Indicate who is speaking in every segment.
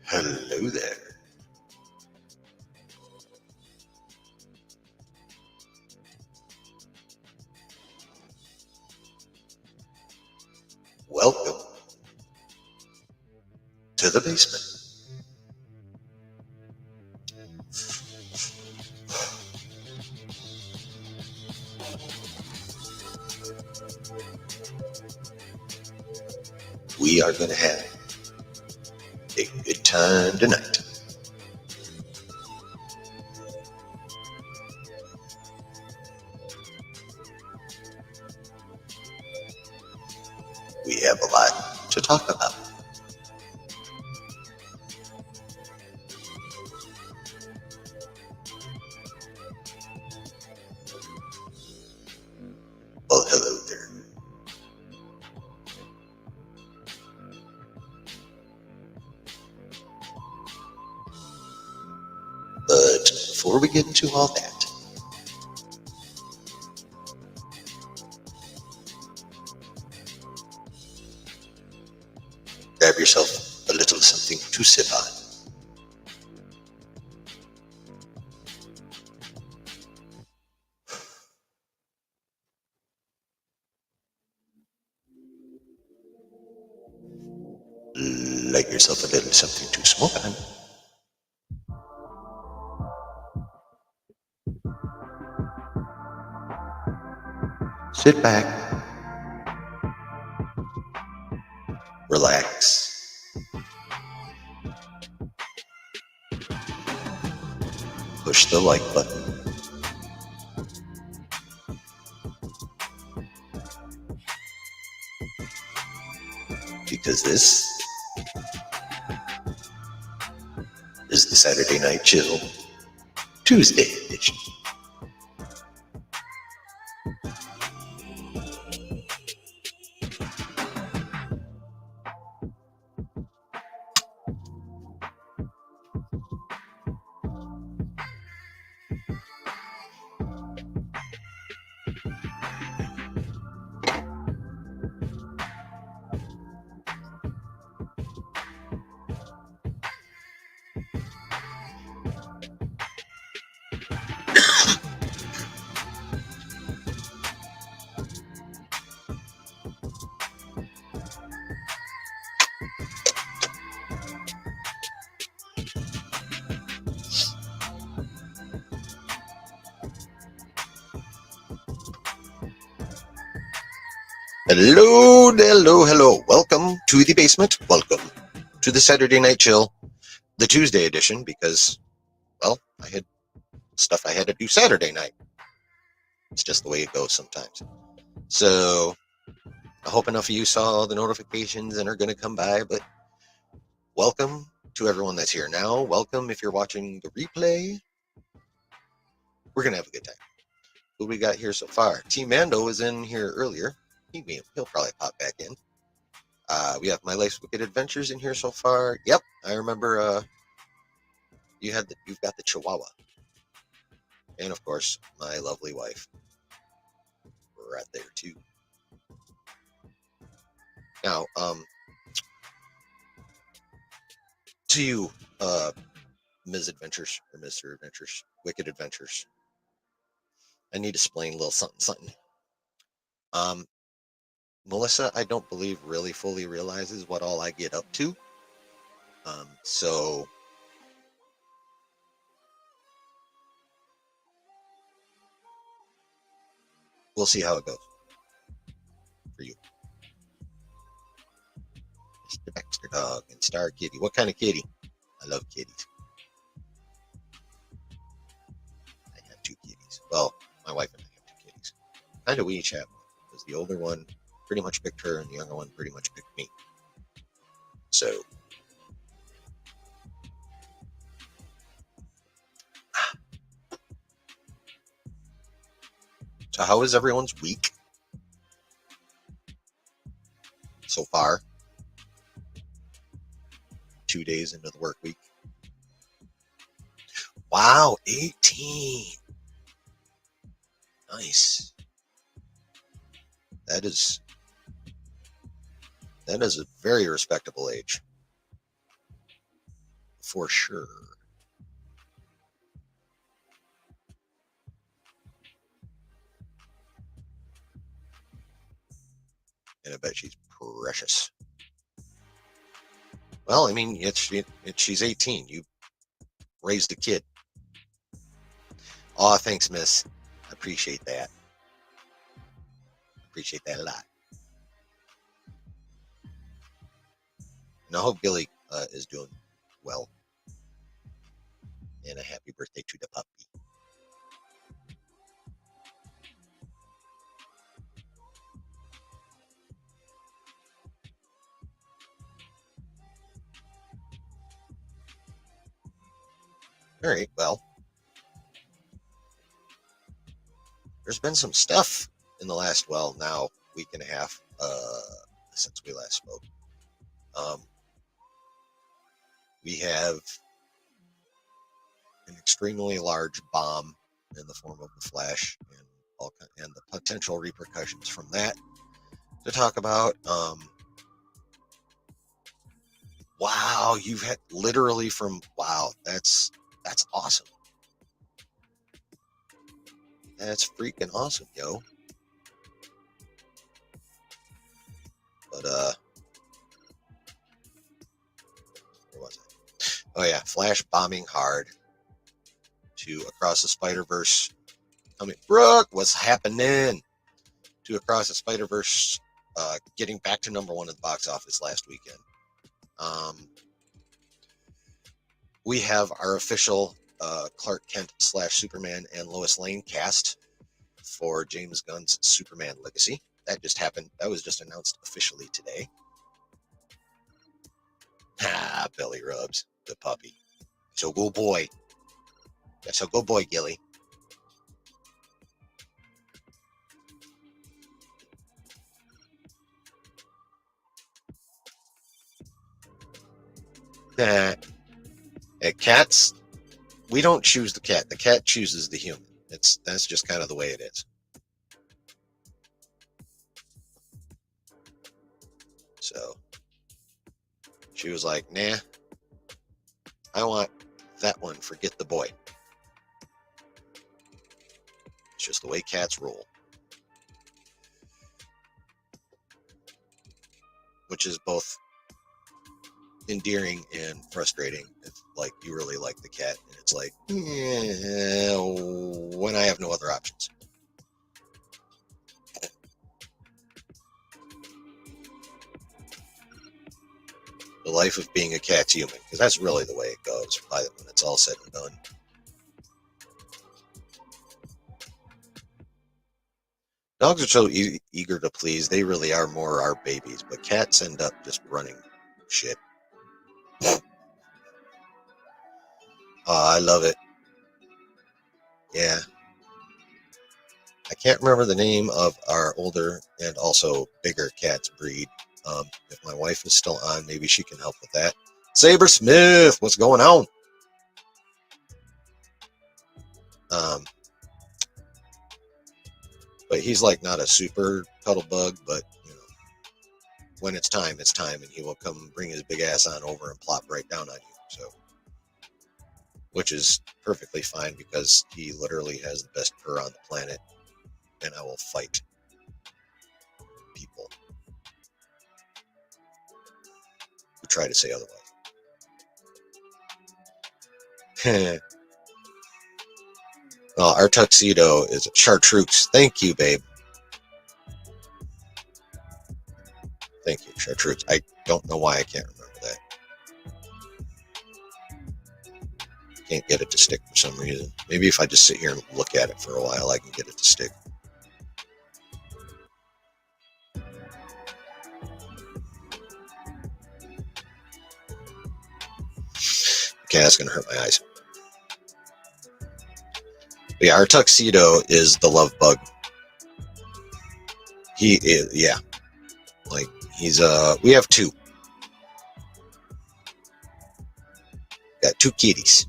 Speaker 1: Hello there. Welcome to the basement. We are going to have a good time tonight. We have a lot to talk about. Well, hello there. But before we get into all that, grab yourself a little something to sip on. Light yourself a little something to smoke on. Sit back, relax, push the like button, because this is the Saturday Night Chill Tuesday edition. Hello. Welcome to the basement. Welcome to the Saturday Night Chill, the Tuesday edition, because, well, I had stuff I had to do Saturday night. It's just the way it goes sometimes. So, I hope enough of you saw the notifications and are going to come by, but welcome to everyone that's here now. Welcome if you're watching the replay. We're going to have a good time. Who we got here so far? Team Mando was in here earlier. He'll probably pop back in. We have My Life's Wicked Adventures in here so far. Yep, I remember you've got the Chihuahua. And of course, my lovely wife. Right there too. Now, to you, Ms. Adventures or Mr. Adventures, Wicked Adventures. I need to explain a little something. Melissa, I don't believe really fully realizes what all I get up to. So we'll see how it goes for you. Mr. Baxter Dog and Star Kitty. What kind of kitty? I love kitties. I have 2 kitties. Well, my wife and I have 2 kitties. Kind of we each have one, because the older one pretty much picked her and the younger one pretty much picked me. So how is everyone's week so far? 2 days into the work week. Wow, 18. Nice. That is a very respectable age. for sure. And I bet she's precious. Well, I mean, she's 18. You raised a kid. Oh, thanks, miss. I appreciate that. Appreciate that a lot. And I hope Gilly is doing well. And a happy birthday to the puppy. All right, well, there's been some stuff in the last, now week and a half since we last spoke. We have an extremely large bomb in the form of the Flash and the potential repercussions from that to talk about. Wow, you've had literally that's awesome. That's freaking awesome, yo. But where was I? Oh yeah, Flash bombing hard to Across the Spider-Verse coming. Brooke, what's happening? To Across the Spider-Verse getting back to number 1 at the box office last weekend. We have our official Clark Kent / Superman and Lois Lane cast for James Gunn's Superman Legacy. That just happened. That was just announced officially today. Belly rubs, the puppy. So go boy. That's a good boy, Gilly. Cats, we don't choose the cat. The cat chooses the human. That's just kind of the way it is. So she was like, nah, I want that one. Forget the boy. It's just the way cats roll. Which is both endearing and frustrating. It's like you really like the cat, and it's like, when I have no other options. The life of being a cat's human, because that's really the way it goes when it's all said and done. Dogs are so eager to please. They really are more our babies, but cats end up just running shit. I love it. Yeah. I can't remember the name of our older and also bigger cat's breed. If my wife is still on, maybe she can help with that. Saber Smith, what's going on? But he's like not a super cuddle bug, but when it's time, and he will come bring his big ass on over and plop right down on you. So, which is perfectly fine because he literally has the best purr on the planet, and I will fight people who try to say otherwise. Well, our tuxedo is Chartreuse. Thank you, babe. Thank you, Chartreuse. I don't know why I can't remember that. Can't get it to stick for some reason. Maybe if I just sit here and look at it for a while, I can get it to stick. Okay, that's going to hurt my eyes. But yeah, our tuxedo is the love bug. He is, yeah. Like, he's, we have 2. Got 2 kitties.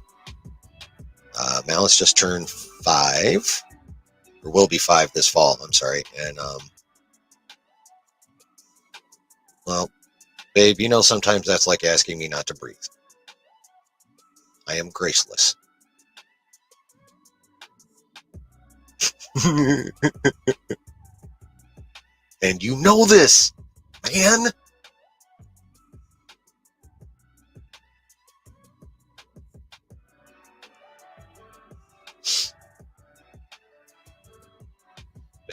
Speaker 1: Malice just turned 5, or will be 5 this fall, I'm sorry. And, well, babe, sometimes that's like asking me not to breathe. I am graceless. And you know this, man.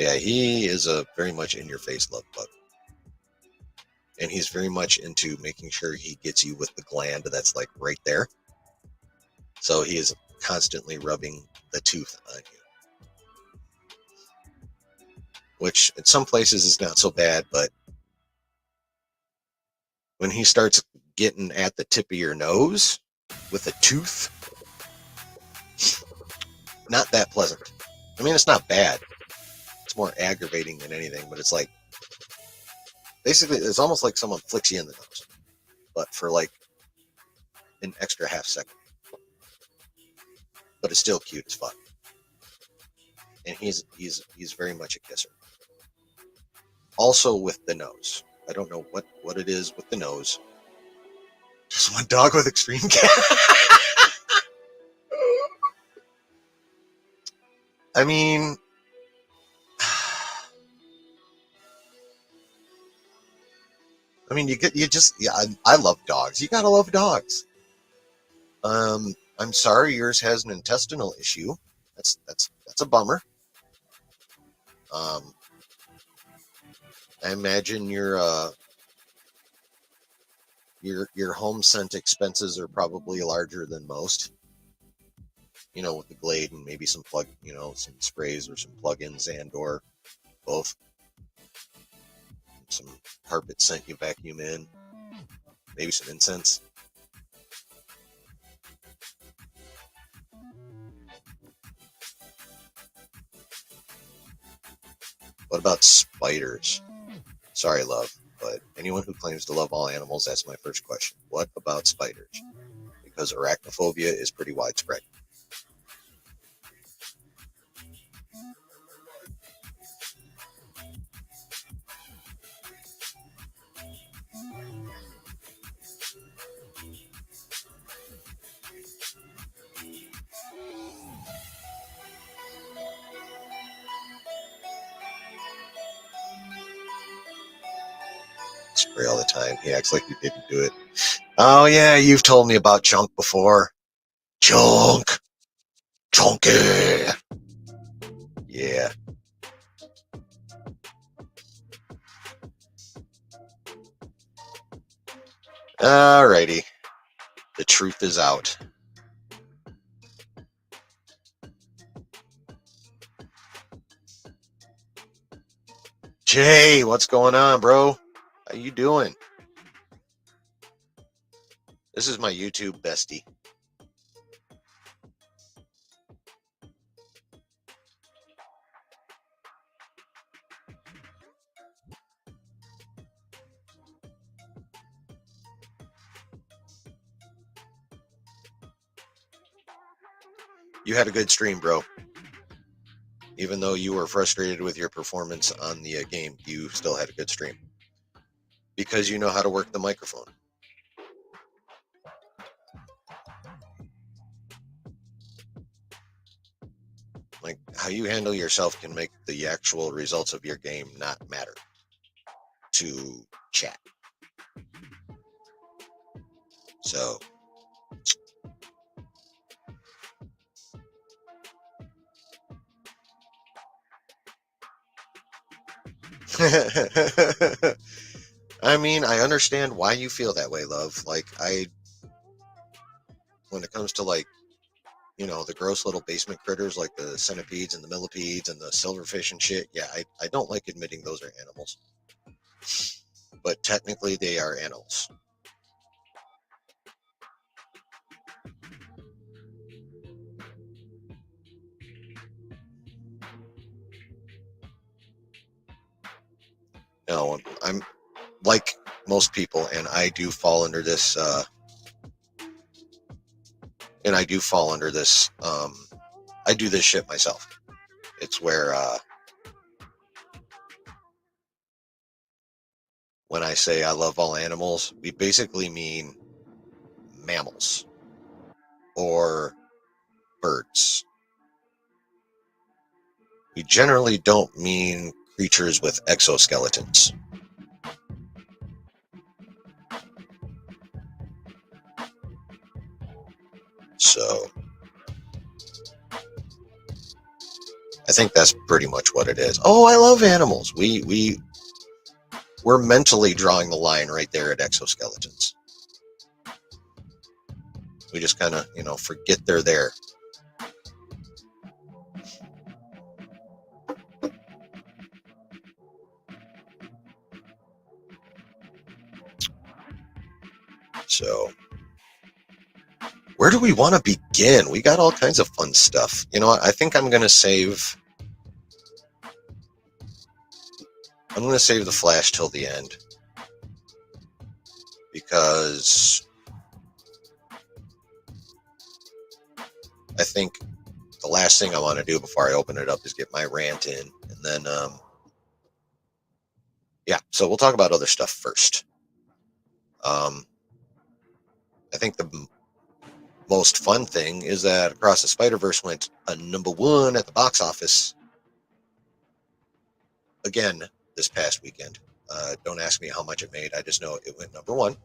Speaker 1: Yeah, he is a very much in-your-face love bug. And he's very much into making sure he gets you with the gland that's like right there. So he is constantly rubbing the tooth on you. Which in some places is not so bad, but when he starts getting at the tip of your nose with a tooth, not that pleasant. I mean, it's not bad. It's more aggravating than anything, but it's like, basically, it's almost like someone flicks you in the nose, but for like an extra half second. But it's still cute as fuck. And he's very much a kisser. Also with the nose. I don't know what it is with the nose. Just one dog with extreme cat. I mean, I love dogs. You gotta love dogs. I'm sorry yours has an intestinal issue. That's a bummer. I imagine your home scent expenses are probably larger than most. You know, with the Glade and maybe some some sprays or some plugins and or both. Some carpet scent you vacuum in, maybe some incense. What about spiders? Sorry, love, but anyone who claims to love all animals, that's my first question. What about spiders? Because arachnophobia is pretty widespread. Spray all the time. He acts like you didn't do it. Oh yeah, you've told me about Chunk before. Chunk! Chunky! Yeah. Alrighty. The truth is out. Jay, what's going on, bro? How you doing? This is my YouTube bestie. You had a good stream, bro. Even though you were frustrated with your performance on the game, you still had a good stream. Because you know how to work the microphone. Like, how you handle yourself can make the actual results of your game not matter to chat. So, I mean, I understand why you feel that way, love. Like, when it comes to like, the gross little basement critters like the centipedes and the millipedes and the silverfish and shit, yeah, I don't like admitting those are animals. But technically they are animals. No, I'm like most people, and I do fall under this, I do this shit myself. It's where, when I say I love all animals, we basically mean mammals. or birds. We generally don't mean creatures with exoskeletons. So I think that's pretty much what it is. Oh, I love animals. We're mentally drawing the line right there at exoskeletons. We just kind of, forget they're there. So, where do we want to begin? We got all kinds of fun stuff. You know what? I think I'm going to save the Flash till the end, because I think the last thing I want to do before I open it up is get my rant in, and then so we'll talk about other stuff first. I think the most fun thing is that Across the Spider-Verse went #1 at the box office again this past weekend. Don't ask me how much it made. I just know it went #1.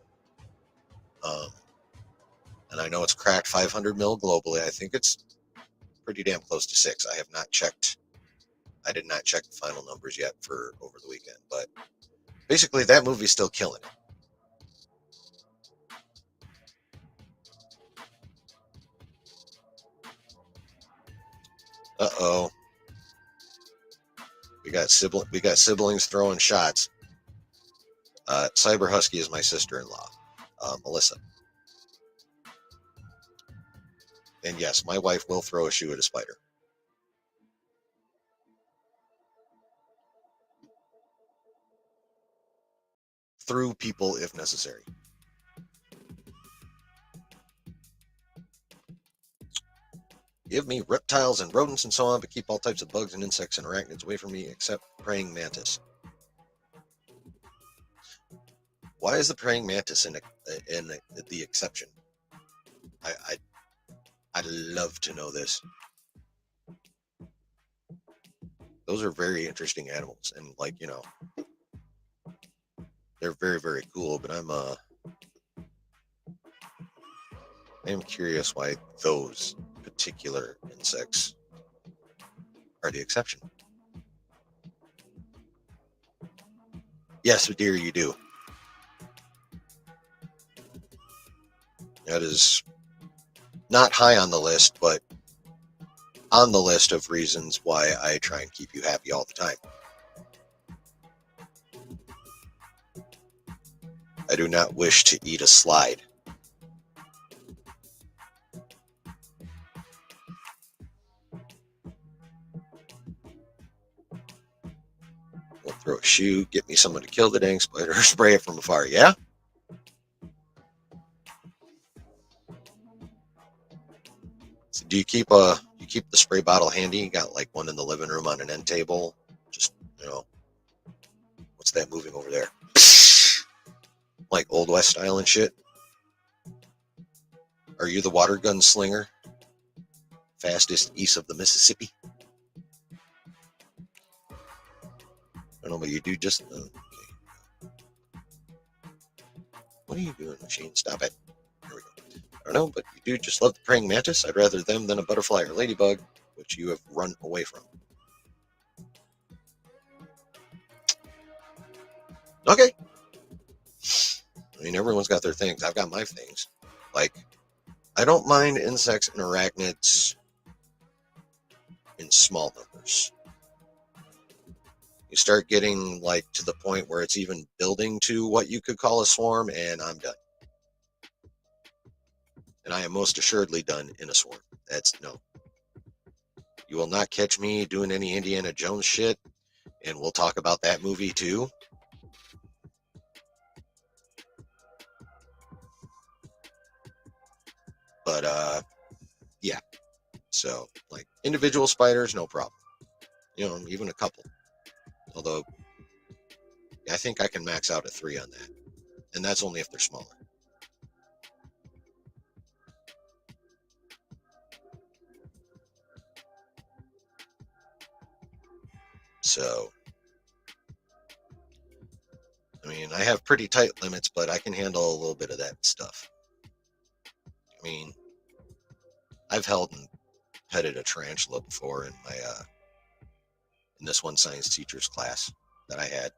Speaker 1: And I know it's cracked 500 mil globally. I think it's pretty damn close to 6. I have not checked. I did not check the final numbers yet for over the weekend. But basically, that movie's still killing it. Uh-oh. We got siblings throwing shots. Cyber Husky is my sister-in-law, Melissa. And yes, my wife will throw a shoe at a spider. Through people if necessary. Give me reptiles and rodents and so on, but keep all types of bugs and insects and arachnids away from me except praying mantis. Why is the praying mantis in the exception? I'd love to know this. Those are very interesting animals, and they're very, very cool. But I am curious why those particular insects are the exception. Yes, dear, you do. That is not high on the list, but on the list of reasons why I try and keep you happy all the time. I do not wish to eat a slide. We'll throw a shoe, get me someone to kill the dang spider, spray it from afar, yeah? So do you keep the spray bottle handy? You got like one in the living room on an end table? Just, what's that moving over there? Like Old West style and shit? Are you the water gun slinger? Fastest east of the Mississippi? I don't know, but you do just... okay. What are you doing, machine? Stop it. There we go. I don't know, but you do just love the praying mantis. I'd rather them than a butterfly or ladybug, which you have run away from. Okay. I mean, everyone's got their things. I've got my things. Like, I don't mind insects and arachnids in small numbers. You start getting to the point where it's even building to what you could call a swarm, and I'm done. And I am most assuredly done in a swarm. No. You will not catch me doing any Indiana Jones shit, and we'll talk about that movie too. But yeah. So individual spiders, no problem. Even a couple. Although I think I can max out at 3 on that. And that's only if they're smaller. So, I mean, I have pretty tight limits, but I can handle a little bit of that stuff. I mean, I've held and petted a tarantula before in my in this one science teacher's class that I had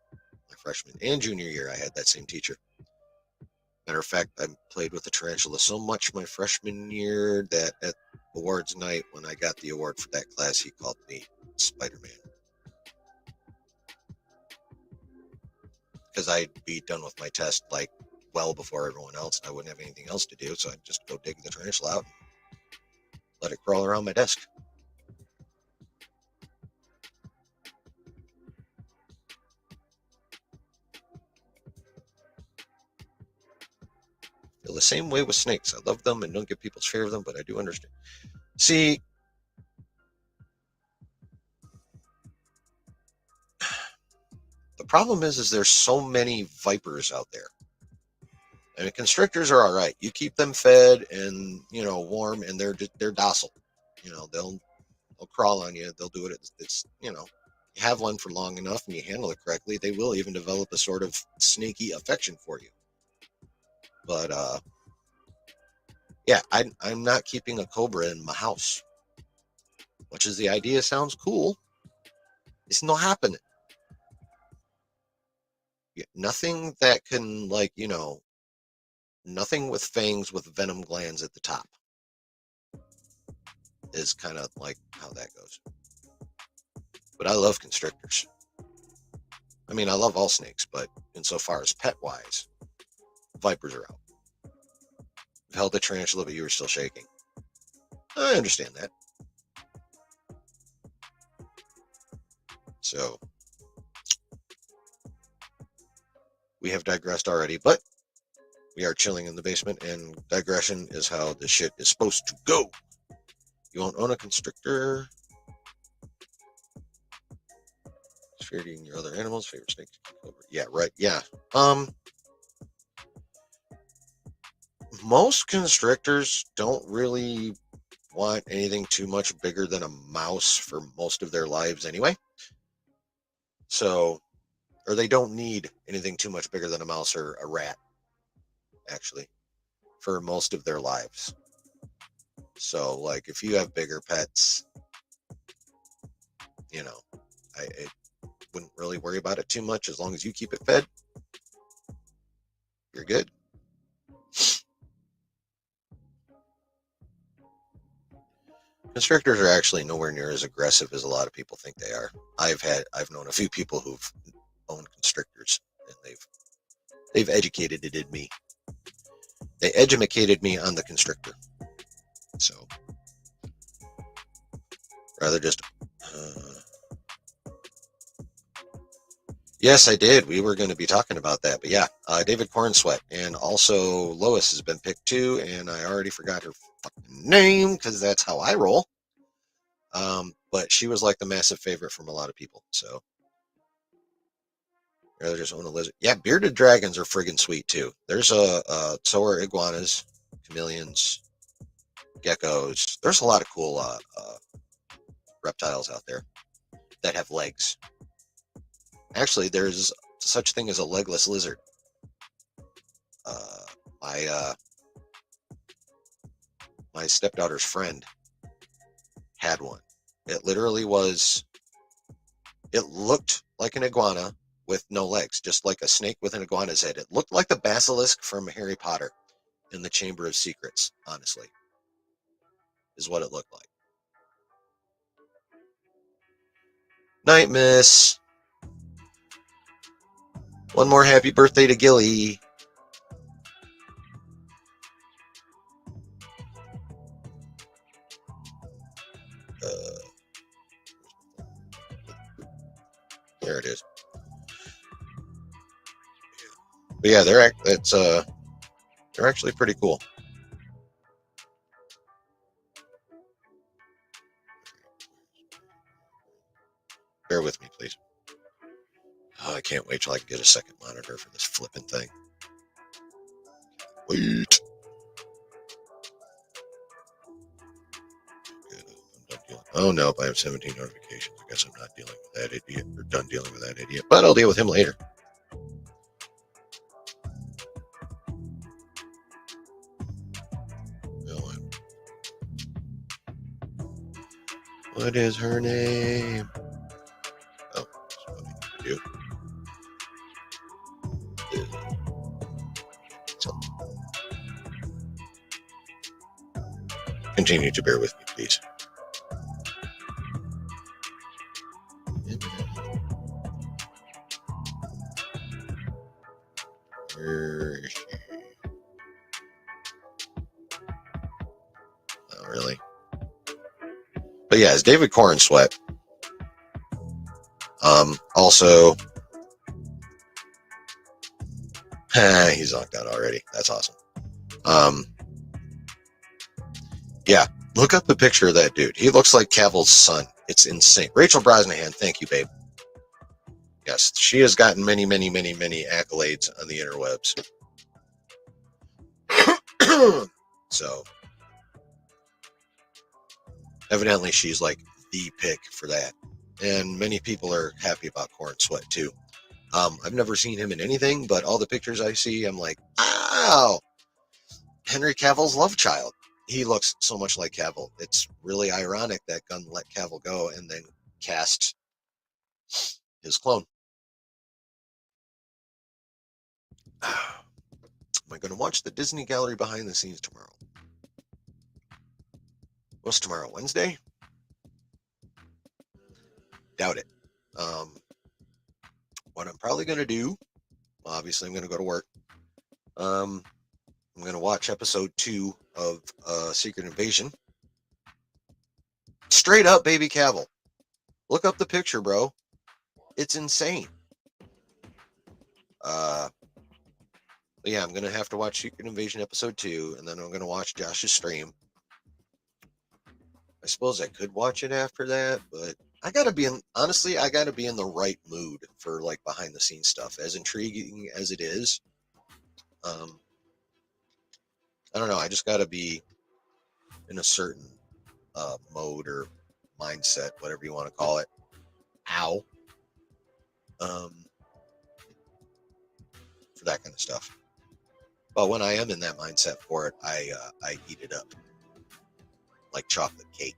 Speaker 1: my freshman and junior year. I had that same teacher. Matter of fact, I played with the tarantula so much my freshman year that at awards night, when I got the award for that class, he called me Spider-Man. Because I'd be done with my test like well before everyone else, and I wouldn't have anything else to do, so I'd just go dig the tarantula out and let it crawl around my desk. Feel the same way with snakes. I love them and don't get people's fear of them, but I do understand. See, the problem is there's so many vipers out there. I mean, constrictors are all right. You keep them fed and warm, and they're docile. They'll crawl on you. They'll do it. It's you have one for long enough and you handle it correctly, they will even develop a sort of snaky affection for you. But yeah, I'm not keeping a cobra in my house. Much as the idea sounds cool, it's not happening. Nothing that can nothing with fangs with venom glands at the top is kind of like how that goes. But I love constrictors. I mean, I love all snakes, but insofar as pet wise, vipers are out. You've held the tarantula, but you were still shaking. I understand that. So we have digressed already, but we are chilling in the basement, and digression is how this shit is supposed to go. You won't own a constrictor. Fear eating your other animals. Favorite snake? Yeah, right. Yeah. Most constrictors don't really want anything too much bigger than a mouse for most of their lives anyway. So, or they don't need anything too much bigger than a mouse or a rat, actually, for most of their lives. So, like, if you have bigger pets, I wouldn't really worry about it too much. As long as you keep it fed, you're good. Constrictors are actually nowhere near as aggressive as a lot of people think they are. I've known a few people who've owned constrictors, and they've educated me. They educated me on the constrictor. So rather just yes, I did. We were going to be talking about that, but yeah, David Cornsweat, and also Lois has been picked too, and I already forgot her fucking name because that's how I roll. But she was like the massive favorite from a lot of people. So rather just own a lizard. Yeah, bearded dragons are friggin' sweet too. There's so are iguanas, chameleons, geckos. There's a lot of cool reptiles out there that have legs. Actually, there's such thing as a legless lizard. My my stepdaughter's friend had one. It literally was. It looked like an iguana with no legs, just like a snake with an iguana's head. It looked like the basilisk from Harry Potter in the Chamber of Secrets. Honestly, is what it looked like. Night, Miss. One more happy birthday to Gilly. There it is. But yeah, they're actually pretty cool. Bear with me, please. Oh, I can't wait till I can get a second monitor for this flipping thing. Wait. Oh no, I have 17 notifications. I got course, I'm not dealing with that idiot, or done dealing with that idiot, but I'll deal with him later. What is her name? Oh, that's what I need to do. So, continue to bear with me, please. Where is she? Not really. But yeah, it's David Corenswet. Also, he's knocked out already. That's awesome. Yeah, look up the picture of that dude. He looks like Cavill's son. It's insane. Rachel Brosnahan, thank you, babe. Yes, she has gotten many, many, many, many accolades on the interwebs. So, evidently, she's like the pick for that. And many people are happy about Corenswet too. I've never seen him in anything, but all the pictures I see, I'm like, wow, Henry Cavill's love child. He looks so much like Cavill. It's really ironic that Gunn let Cavill go and then cast his clone. Am I going to watch the Disney Gallery behind the scenes tomorrow? What's tomorrow? Wednesday? Doubt it. What I'm probably going to do, obviously I'm going to go to work. I'm going to watch episode 2 of Secret Invasion. Straight up, baby Cavill. Look up the picture, bro. It's insane. But yeah, I'm going to have to watch Secret Invasion episode 2, and then I'm going to watch Josh's stream. I suppose I could watch it after that, but I got to be in the right mood for like behind the scenes stuff. As intriguing as it is, I don't know. I just got to be in a certain mode or mindset, whatever you want to call it. Ow. For that kind of stuff. But when I am in that mindset for it, I eat it up like chocolate cake.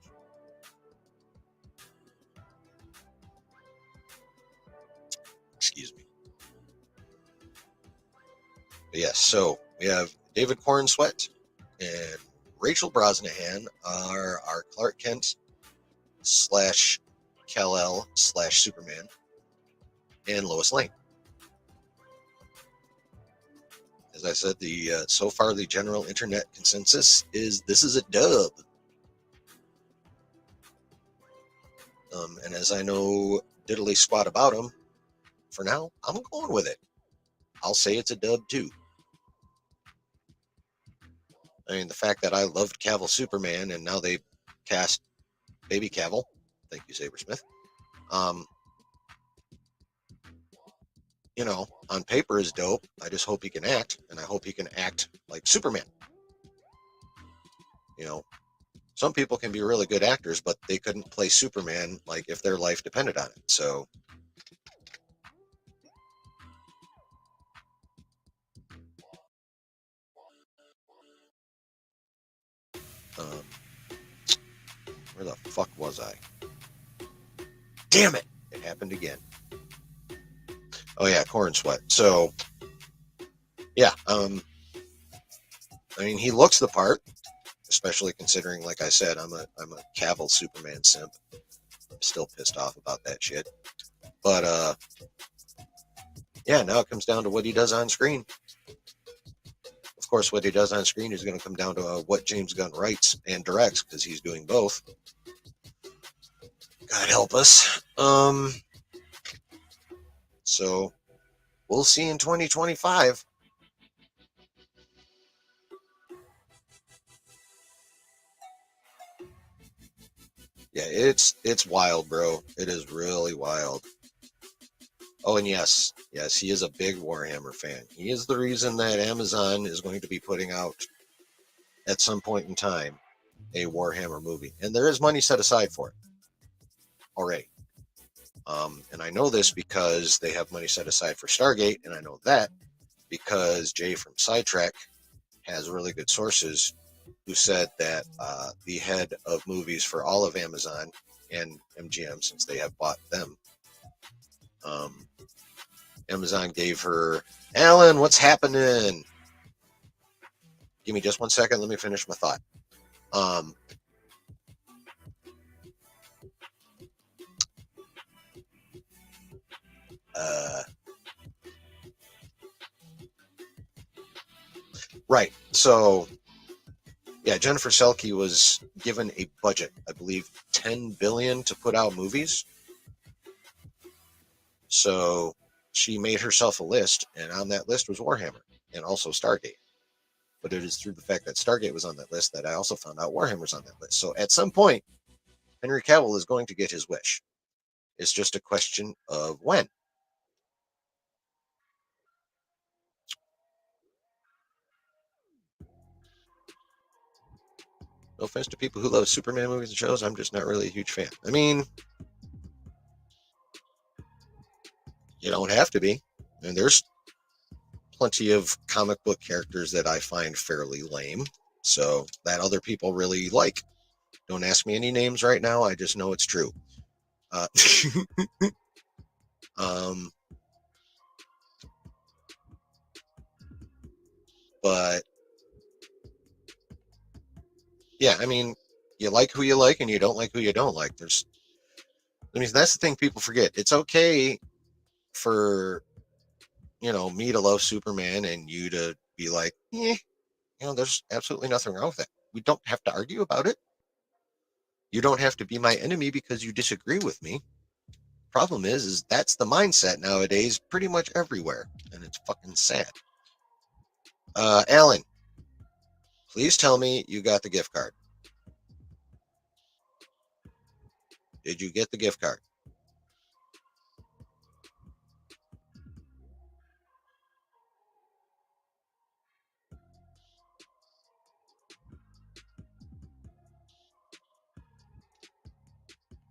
Speaker 1: Excuse me. But yes, so we have David Corenswet and Rachel Brosnahan are our Clark Kent / Kal-El / Superman, and Lois Lane. As I said, so far the general internet consensus is this is a dub. And as I know diddly squat about him, for now, I'm going with it. I'll say it's a dub too. I mean, the fact that I loved Cavill Superman and now they cast baby Cavill, thank you, Sabersmith. On paper is dope. I just hope he can act, and I hope he can act like Superman. Some people can be really good actors, but they couldn't play Superman like if their life depended on it. So where the fuck was I? Damn it! It happened again. Oh yeah, Corenswet. So yeah, I mean, he looks the part, especially considering, like I said, I'm a Cavill Superman simp. I'm still pissed off about that shit. But yeah, now it comes down to what he does on screen. Of course, what he does on screen is going to come down to what James Gunn writes and directs, because he's doing both. God help us. So we'll see in 2025. Yeah, it's wild, bro. It is really wild. Oh, and yes, he is a big Warhammer fan. He is the reason that Amazon is going to be putting out, at some point in time, a Warhammer movie. And there is money set aside for it already. And I know this because they have money set aside for Stargate, and I know that because Jay from Sidetrack has really good sources who said that the head of movies for all of Amazon and MGM, since they have bought them, um, Amazon gave her, Alan, what's happening? Give me just 1 second. Let me finish my thought. Um, uh, right. So, yeah, Jennifer Selke was given a budget, I believe, $10 billion to put out movies. So she made herself a list, and on that list was Warhammer and also Stargate. But it is through the fact that Stargate was on that list that I also found out Warhammer's on that list. So at some point, Henry Cavill is going to get his wish. It's just a question of when. No offense to people who love Superman movies and shows, I'm just not really a huge fan. I mean, you don't have to be. And there's plenty of comic book characters that I find fairly lame, so that other people really like. Don't ask me any names right now. I just know it's true. Uh, um, but yeah, I mean, you like who you like and you don't like who you don't like. I mean, that's the thing people forget. It's okay for, me to love Superman and you to be like, there's absolutely nothing wrong with that. We don't have to argue about it. You don't have to be my enemy because you disagree with me. Problem is that's the mindset nowadays pretty much everywhere, and it's fucking sad. Alan, please tell me you got the gift card. Did you get the gift card?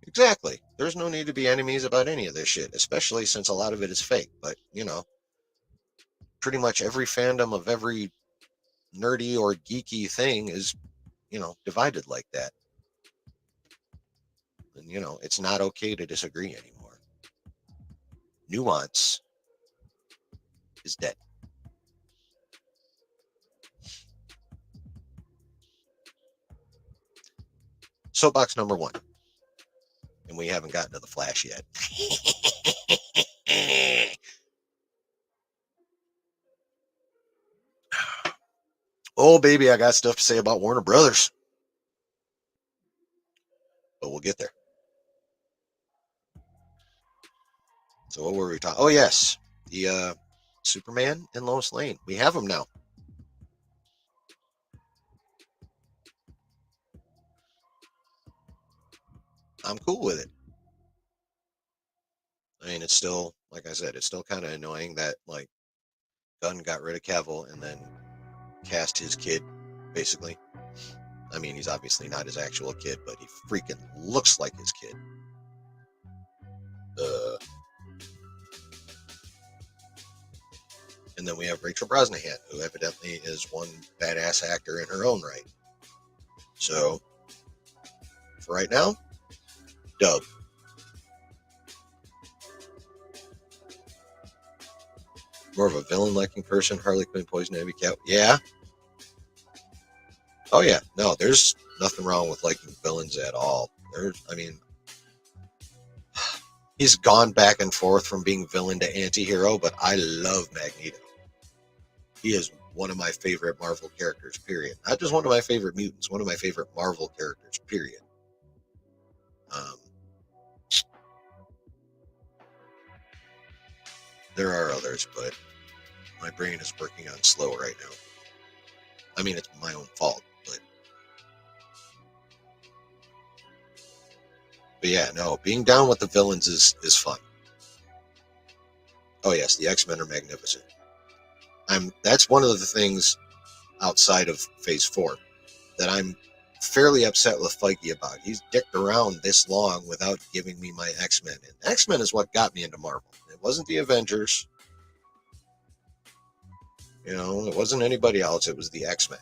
Speaker 1: Exactly. There's no need to be enemies about any of this shit, especially since a lot of it is fake. But, pretty much every fandom of every nerdy or geeky thing is, divided like that. And, it's not okay to disagree anymore. Nuance is dead. Soapbox number 1. And we haven't gotten to the Flash yet. Oh, baby, I got stuff to say about Warner Brothers. But we'll get there. So what were we talking? Oh, yes. The Superman and Lois Lane. We have them now. I'm cool with it. I mean, it's still, like I said, it's still kind of annoying that, like, Gunn got rid of Cavill and then cast his kid, basically. I mean, he's obviously not his actual kid, but he freaking looks like his kid. And then we have Rachel Brosnahan, who evidently is one badass actor in her own right. So, for right now, dub. More of a villain-liking person, Harley Quinn, Poison Ivy, Cat. Yeah. Oh yeah. No, there's nothing wrong with liking villains at all. He's gone back and forth from being villain to anti-hero, but I love Magneto. He is one of my favorite Marvel characters, period. Not just one of my favorite mutants, one of my favorite Marvel characters, period. Um, there are others, but my brain is working on slow right now. I mean, it's my own fault, but yeah, no, being down with the villains is fun. Oh yes, the X-Men are magnificent. That's one of the things outside of Phase 4 that I'm fairly upset with Feige about. He's dicked around this long without giving me my X-Men. And X-Men is what got me into Marvel. It wasn't the Avengers. It wasn't anybody else. It was the X-Men.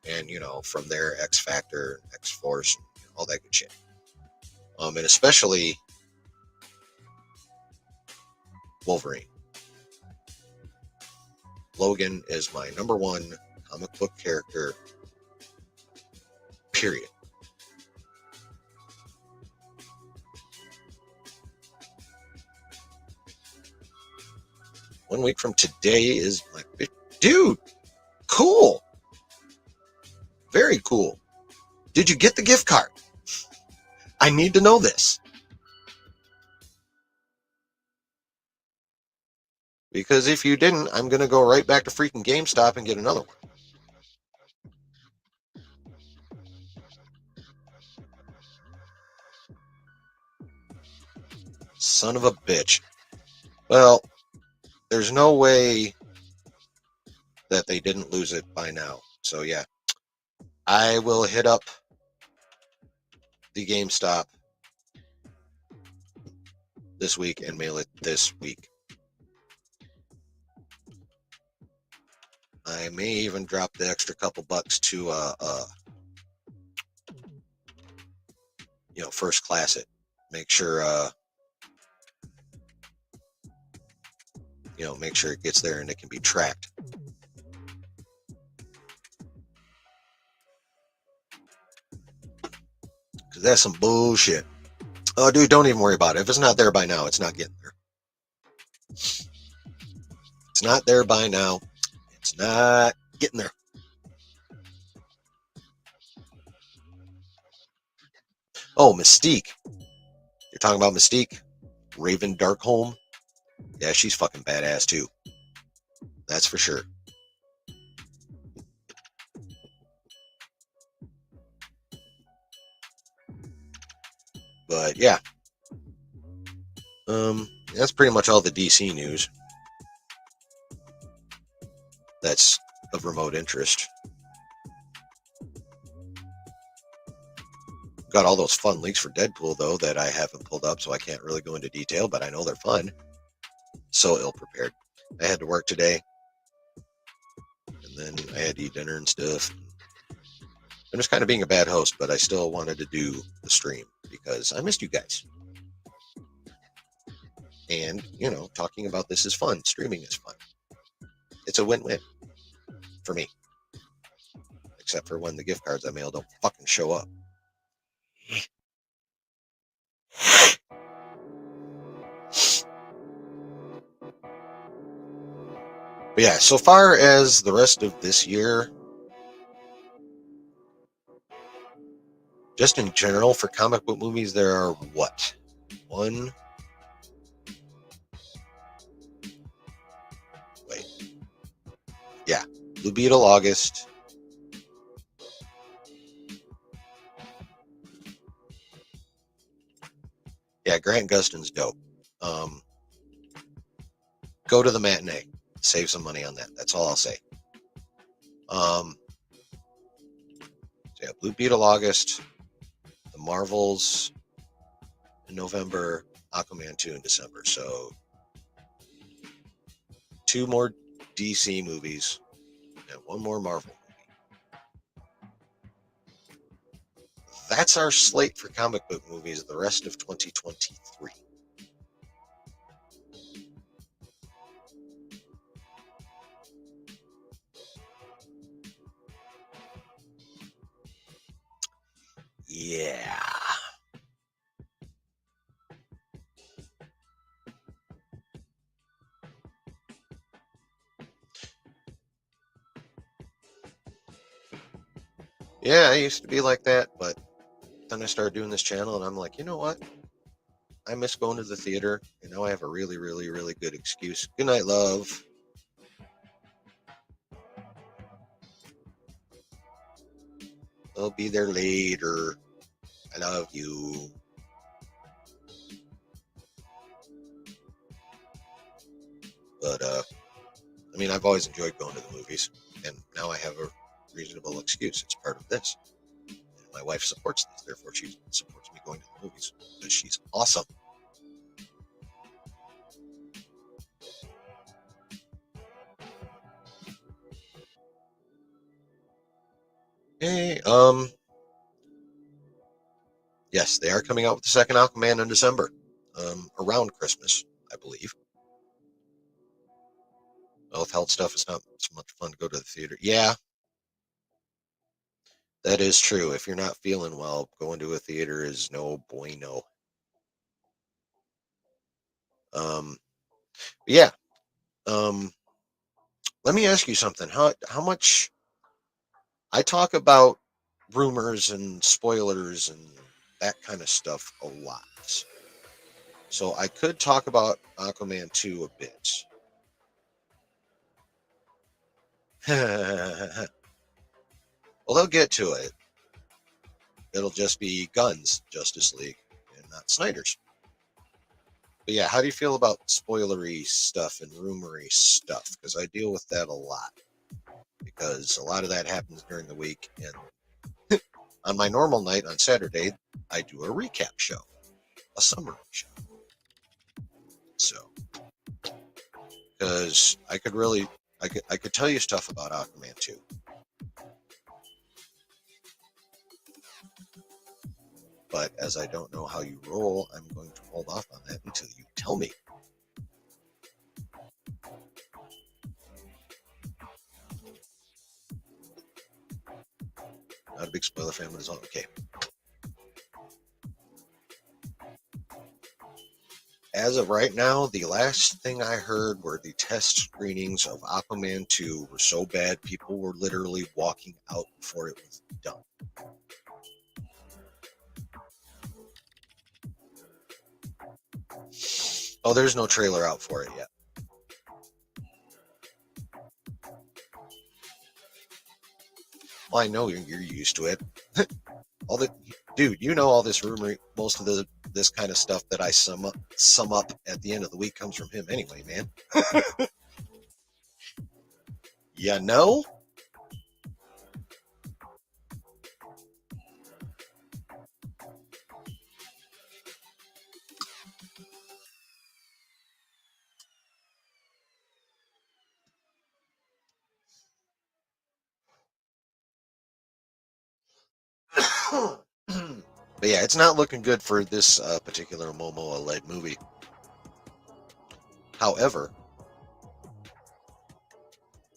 Speaker 1: And, from there, X-Factor, X-Force, and all that good shit. And especially Wolverine. Logan is my number one comic book character, period. One week from today is my... Dude, cool. Very cool. Did you get the gift card? I need to know this. Because if you didn't, I'm going to go right back to freaking GameStop and get another one. Son of a bitch. Well, there's no way that they didn't lose it by now. So, yeah. I will hit up the GameStop this week and mail it this week. I may even drop the extra couple bucks to first class it. Make sure make sure it gets there and it can be tracked. Because that's some bullshit. Oh, dude, don't even worry about it. If it's not there by now, it's not getting there. It's not there by now. It's not getting there. Oh, Mystique. You're talking about Mystique? Raven Darkholme? Yeah, she's fucking badass too. That's for sure. But yeah. That's pretty much all the DC news that's of remote interest. Got all those fun leaks for Deadpool, though, that I haven't pulled up, so I can't really go into detail, but I know they're fun. So ill-prepared. I had to work today, and then I had to eat dinner and stuff. I'm just kind of being a bad host, but I still wanted to do the stream because I missed you guys. And, talking about this is fun. Streaming is fun. It's a win-win for me. Except for when the gift cards I mail don't fucking show up. But yeah, so far as the rest of this year, just in general for comic book movies, there are what? Blue Beetle August. Yeah, Grant Gustin's dope. Go to the matinee. Save some money on that. That's all I'll say. So yeah, Blue Beetle August, the Marvels in November, Aquaman 2 in December. So 2 more DC movies and 1 more Marvel movie. That's our slate for comic book movies the rest of 2023. Yeah. Yeah, I used to be like that, but then I started doing this channel and I'm like, you know what? I miss going to the theater, and now I have a really, really, really good excuse. Good night, love. I'll be there later. I love you. But, I've always enjoyed going to the movies, and now I have a reasonable excuse. It's part of this. my wife supports this, therefore she supports me going to the movies because she's awesome. Hey, yes, they are coming out with the second Aquaman in December, around Christmas, I believe. Well, with health stuff, it's not so much fun to go to the theater. Yeah, that is true. If you're not feeling well, going to a theater is no bueno. Um, yeah. Um, Let me ask you something. How much I talk about rumors and spoilers and that kind of stuff a lot. So I could talk about Aquaman 2 a bit. Well, they'll get to it. It'll just be Gunn's Justice League and not Snyder's. But yeah, how do you feel about spoilery stuff and rumory stuff? Because I deal with that a lot. Because a lot of that happens during the week. And on my normal night on Saturday, I do a recap show, a summary show. So, because I could tell you stuff about Aquaman 2. But as I don't know how you roll, I'm going to hold off on that until you tell me. Not a big spoiler fan, but it's all okay. As of right now, the last thing I heard were the test screenings of Aquaman 2 were so bad people were literally walking out before it was done. Oh, there's no trailer out for it yet. Well, I know you're used to it. All the dude, you know all this rumor, most of this kind of stuff that I sum up at the end of the week comes from him anyway, man. You know? But yeah, it's not looking good for this particular Momoa-led movie. However,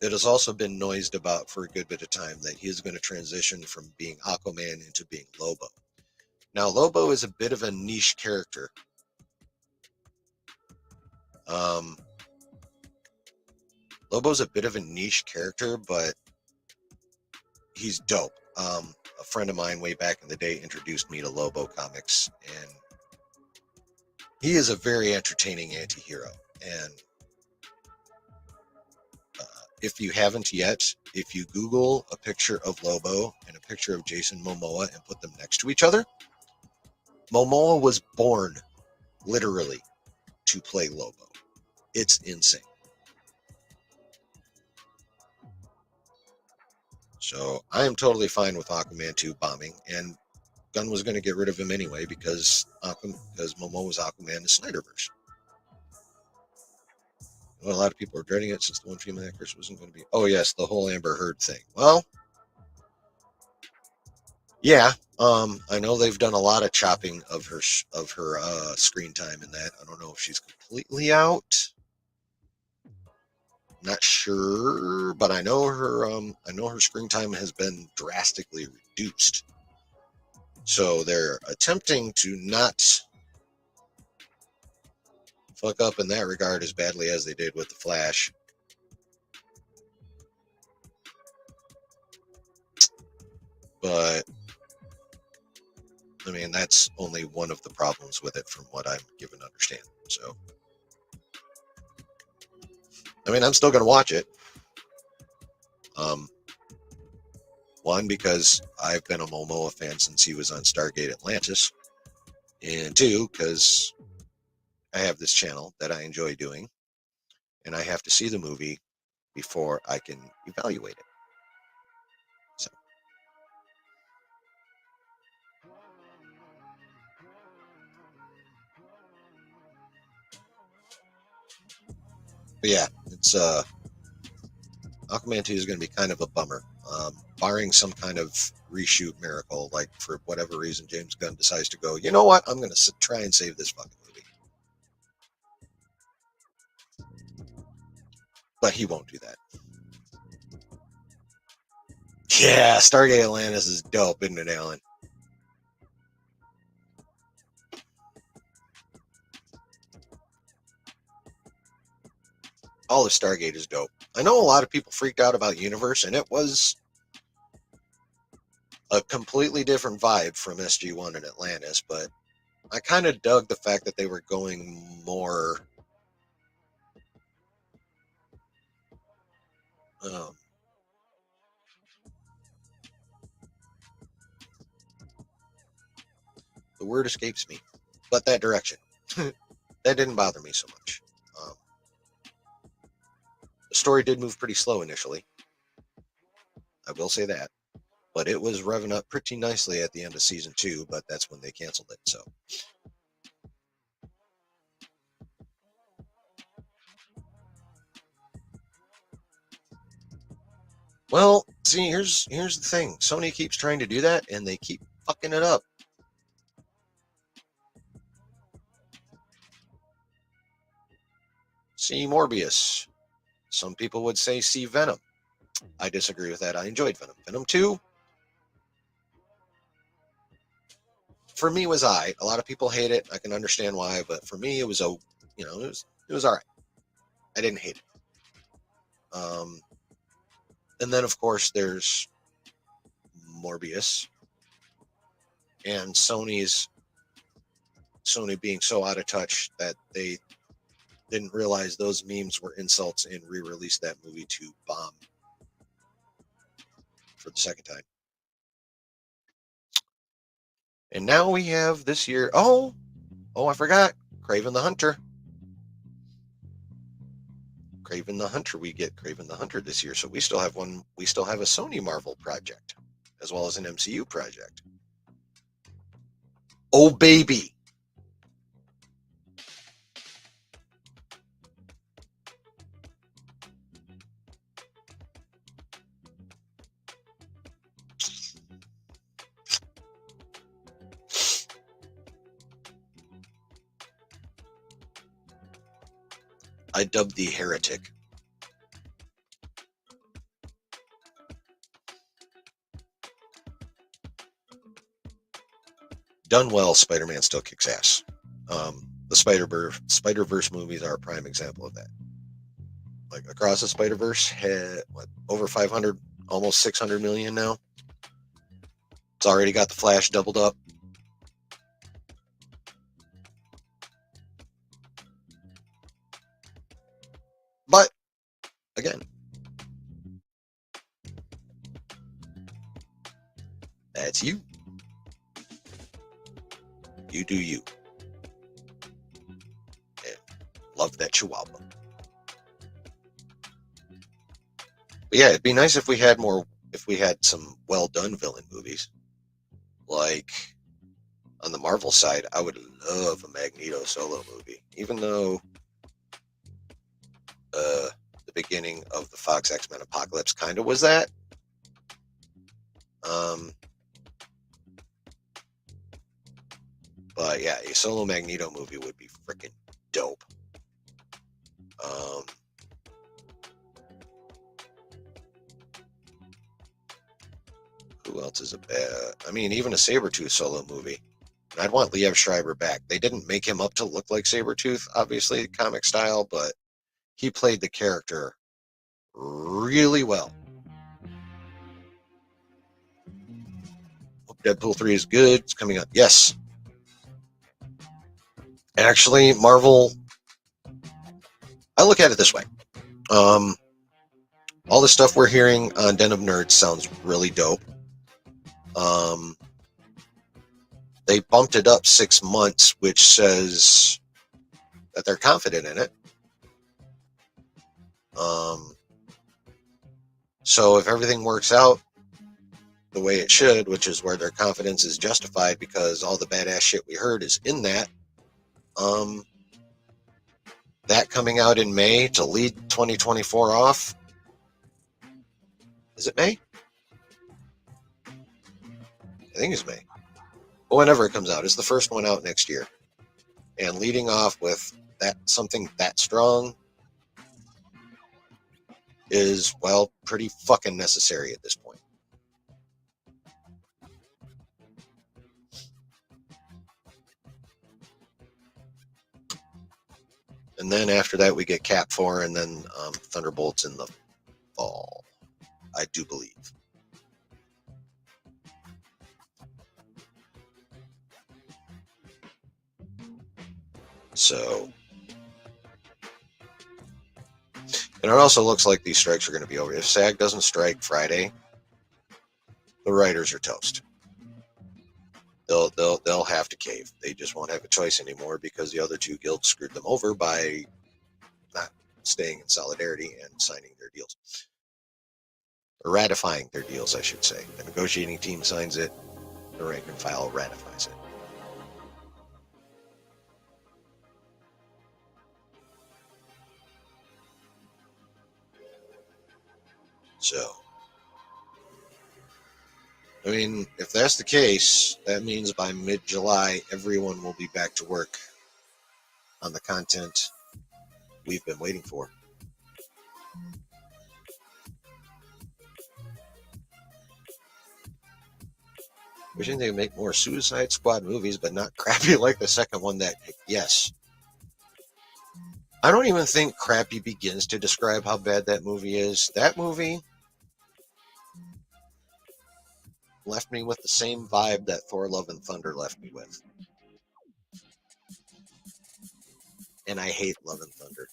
Speaker 1: it has also been noised about for a good bit of time that he is going to transition from being Aquaman into being Lobo. Now, Lobo is a bit of a niche character. Um, Lobo's a bit of a niche character, but he's dope. A friend of mine way back in the day introduced me to Lobo comics, and he is a very entertaining anti-hero. And if you haven't yet, if you Google a picture of Lobo and a picture of Jason Momoa and put them next to each other, Momoa was born literally to play Lobo. It's insane. So I am totally fine with Aquaman 2 bombing, and Gunn was going to get rid of him anyway because Momoa was Aquaman in the Snyderverse. Well, a lot of people are dreading it since the one female actress wasn't going to be. Oh yes, the whole Amber Heard thing. Well, yeah, I know they've done a lot of chopping of her screen time in that. I don't know if she's completely out. Not sure, but I know her screen time has been drastically reduced. So they're attempting to not fuck up in that regard as badly as they did with the Flash. But I mean, that's only one of the problems with it from what I'm given to understand. So I mean, I'm still going to watch it. Um, One, because I've been a Momoa fan since he was on Stargate Atlantis. And two, because I have this channel that I enjoy doing, and I have to see the movie before I can evaluate it. So, But yeah, it's Aquaman 2 is going to be kind of a bummer. Barring some kind of reshoot miracle, like for whatever reason James Gunn decides to go, you know what, I'm going to try and save this fucking movie. But he won't do that. Yeah, Stargate Atlantis is dope, isn't it, Alan? All of Stargate is dope. I know a lot of people freaked out about Universe, and it was a completely different vibe from SG1 and Atlantis, but I kind of dug the fact that they were going more um, the word escapes me, but that direction. That didn't bother me so much. Um, the story did move pretty slow initially. I will say that. But it was revving up pretty nicely at the end of season 2, but that's when they canceled it. So, well, see, here's the thing. Sony keeps trying to do that, and they keep fucking it up. See Morbius. Some people would say see Venom. I disagree with that. I enjoyed Venom. Venom 2, for me, was I. A lot of people hate it. I can understand why, but for me, it was it was all right. I didn't hate it. And then of course there's Morbius and Sony being so out of touch that they didn't realize those memes were insults and re-released that movie to bomb for the second time. And now we have this year. I forgot. Kraven the Hunter. Kraven the Hunter. We get Kraven the Hunter this year, so we still have one. We still have a Sony Marvel project, as well as an MCU project. Oh baby. I dubbed the Heretic. Done well, Spider-Man still kicks ass. The Spider-Verse movies are a prime example of that. Like Across the Spider-Verse had over 500, almost 600 million now. It's already got the Flash doubled up. But again, that's you. You do you. And love that chihuahua. But yeah, it'd be nice if we had some well done villain movies. Like on the Marvel side, I would love a Magneto solo movie. Even though the beginning of the Fox X-Men Apocalypse kind of was that. But yeah, a solo Magneto movie would be freaking dope. Who else is a bad? I mean, even a Sabretooth solo movie. I'd want Liev Schreiber back. They didn't make him up to look like Sabretooth, obviously, comic style, but he played the character really well. Hope Deadpool 3 is good. It's coming out. Yes. Actually, Marvel, I look at it this way. All the stuff we're hearing on Den of Nerds sounds really dope. They bumped it up 6 months, which says that they're confident in it. So if everything works out the way it should, which is where their confidence is justified because all the badass shit we heard is in that, that coming out in May to lead 2024 off. Is it May? I think it's May. But whenever it comes out, it's the first one out next year. And leading off with that something that strong is, well, pretty fucking necessary at this point. And then after that, we get Cat 4 and then Thunderbolts in the fall, I do believe. So, and it also looks like these strikes are going to be over. If SAG doesn't strike Friday, the writers are toast. They'll have to cave. They just won't have a choice anymore because the other two guilds screwed them over by not staying in solidarity and signing their deals. Or ratifying their deals, I should say. The negotiating team signs it, the rank and file ratifies it. So, I mean, if that's the case, that means by mid-July, everyone will be back to work on the content we've been waiting for. Wishing they would make more Suicide Squad movies, but not crappy like the second one that, yes. I don't even think crappy begins to describe how bad that movie is. That movie left me with the same vibe that Thor Love and Thunder left me with. And I hate Love and Thunder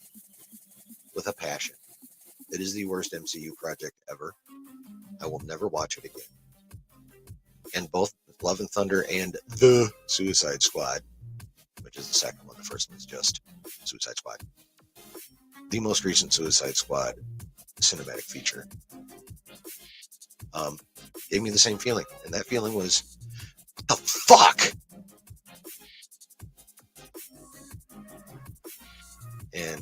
Speaker 1: with a passion. It is the worst MCU project ever. I will never watch it again. And both Love and Thunder and The Suicide Squad, which is the second one, the first one is just Suicide Squad. The most recent Suicide Squad cinematic feature gave me the same feeling. And that feeling was, what the fuck? And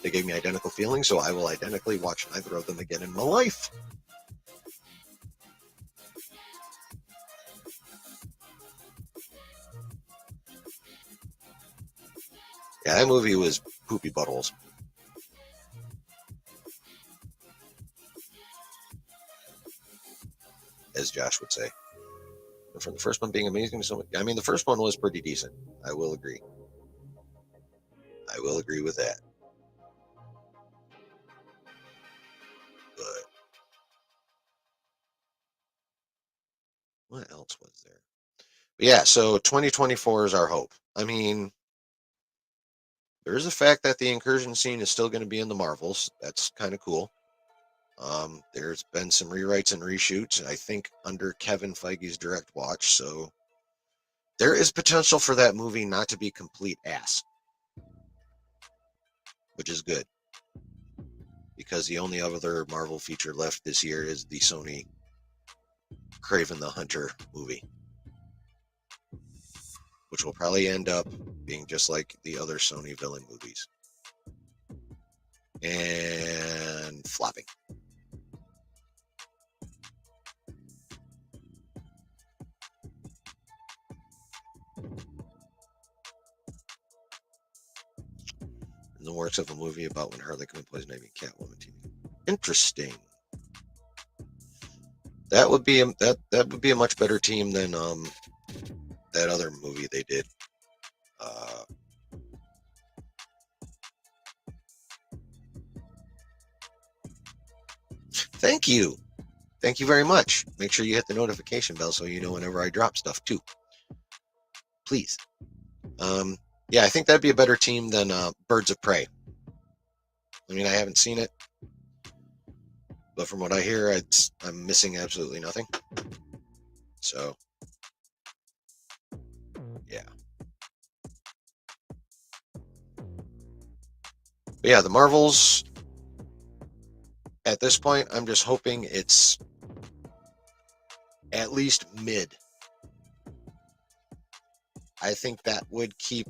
Speaker 1: they gave me identical feelings, so I will identically watch neither of them again in my life. Yeah, that movie was poopy buttholes. As Josh would say. And from the first one being amazing, I mean, the first one was pretty decent. I will agree. I will agree with that. But what else was there? But yeah, so 2024 is our hope. I mean, there is a fact that the incursion scene is still going to be in the Marvels. That's kind of cool. There's been some rewrites and reshoots, I think, under Kevin Feige's direct watch. So there is potential for that movie not to be complete ass, which is good. Because the only other Marvel feature left this year is the Sony Kraven the Hunter movie, which will probably end up being just like the other Sony villain movies and flopping. In the works of a movie about when Harley Quinn plays Navy Catwoman TV. Interesting. That would be a much better team than that other movie they did. Thank you. Thank you very much. Make sure you hit the notification bell so you know whenever I drop stuff too. Please. Yeah, I think that'd be a better team than Birds of Prey. I mean, I haven't seen it, but from what I hear, I'm missing absolutely nothing. So, yeah. But yeah, the Marvels, at this point, I'm just hoping it's at least mid. I think that would keep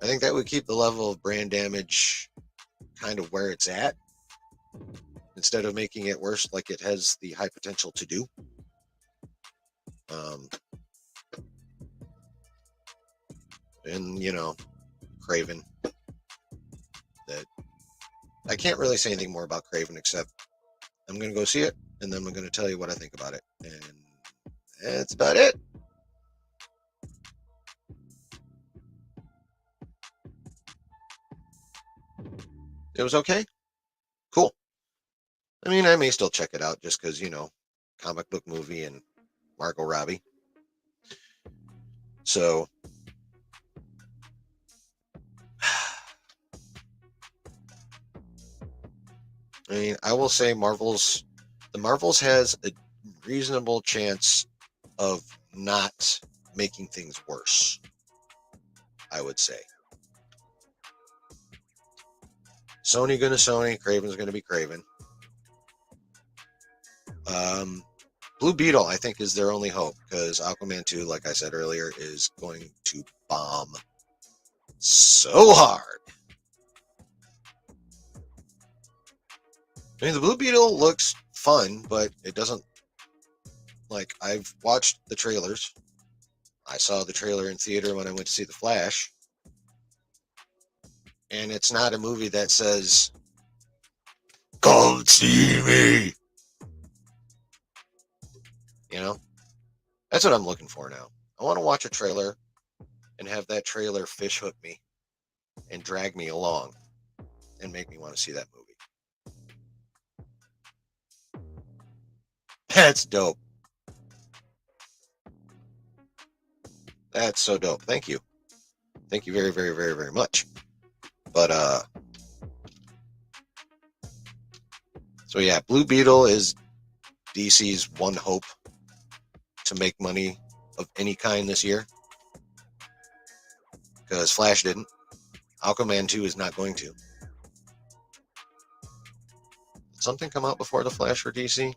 Speaker 1: I think that would keep the level of brand damage kind of where it's at, instead of making it worse like it has the high potential to do. Um, and, Craven. That I can't really say anything more about Craven except I'm going to go see it, and then I'm going to tell you what I think about it. And that's about it. It was okay. Cool. I mean, I may still check it out just because, comic book movie and Margot Robbie. So, I mean, I will say the Marvels has a reasonable chance of not making things worse, I would say. Sony gonna Sony, Craven's gonna be Craven. Blue Beetle, I think, is their only hope because Aquaman 2, like I said earlier, is going to bomb so hard. I mean, the Blue Beetle looks fun, but it doesn't. Like, I've watched the trailers. I saw the trailer in theater when I went to see The Flash. And it's not a movie that says, "Come see me." That's what I'm looking for now. I want to watch a trailer and have that trailer fish hook me and drag me along and make me want to see that movie. That's dope. That's so dope. Thank you. Thank you very, very, very, very much. But, so yeah, Blue Beetle is DC's one hope to make money of any kind this year. Because Flash didn't. Aquaman 2 is not going to. Did something come out before The Flash for DC?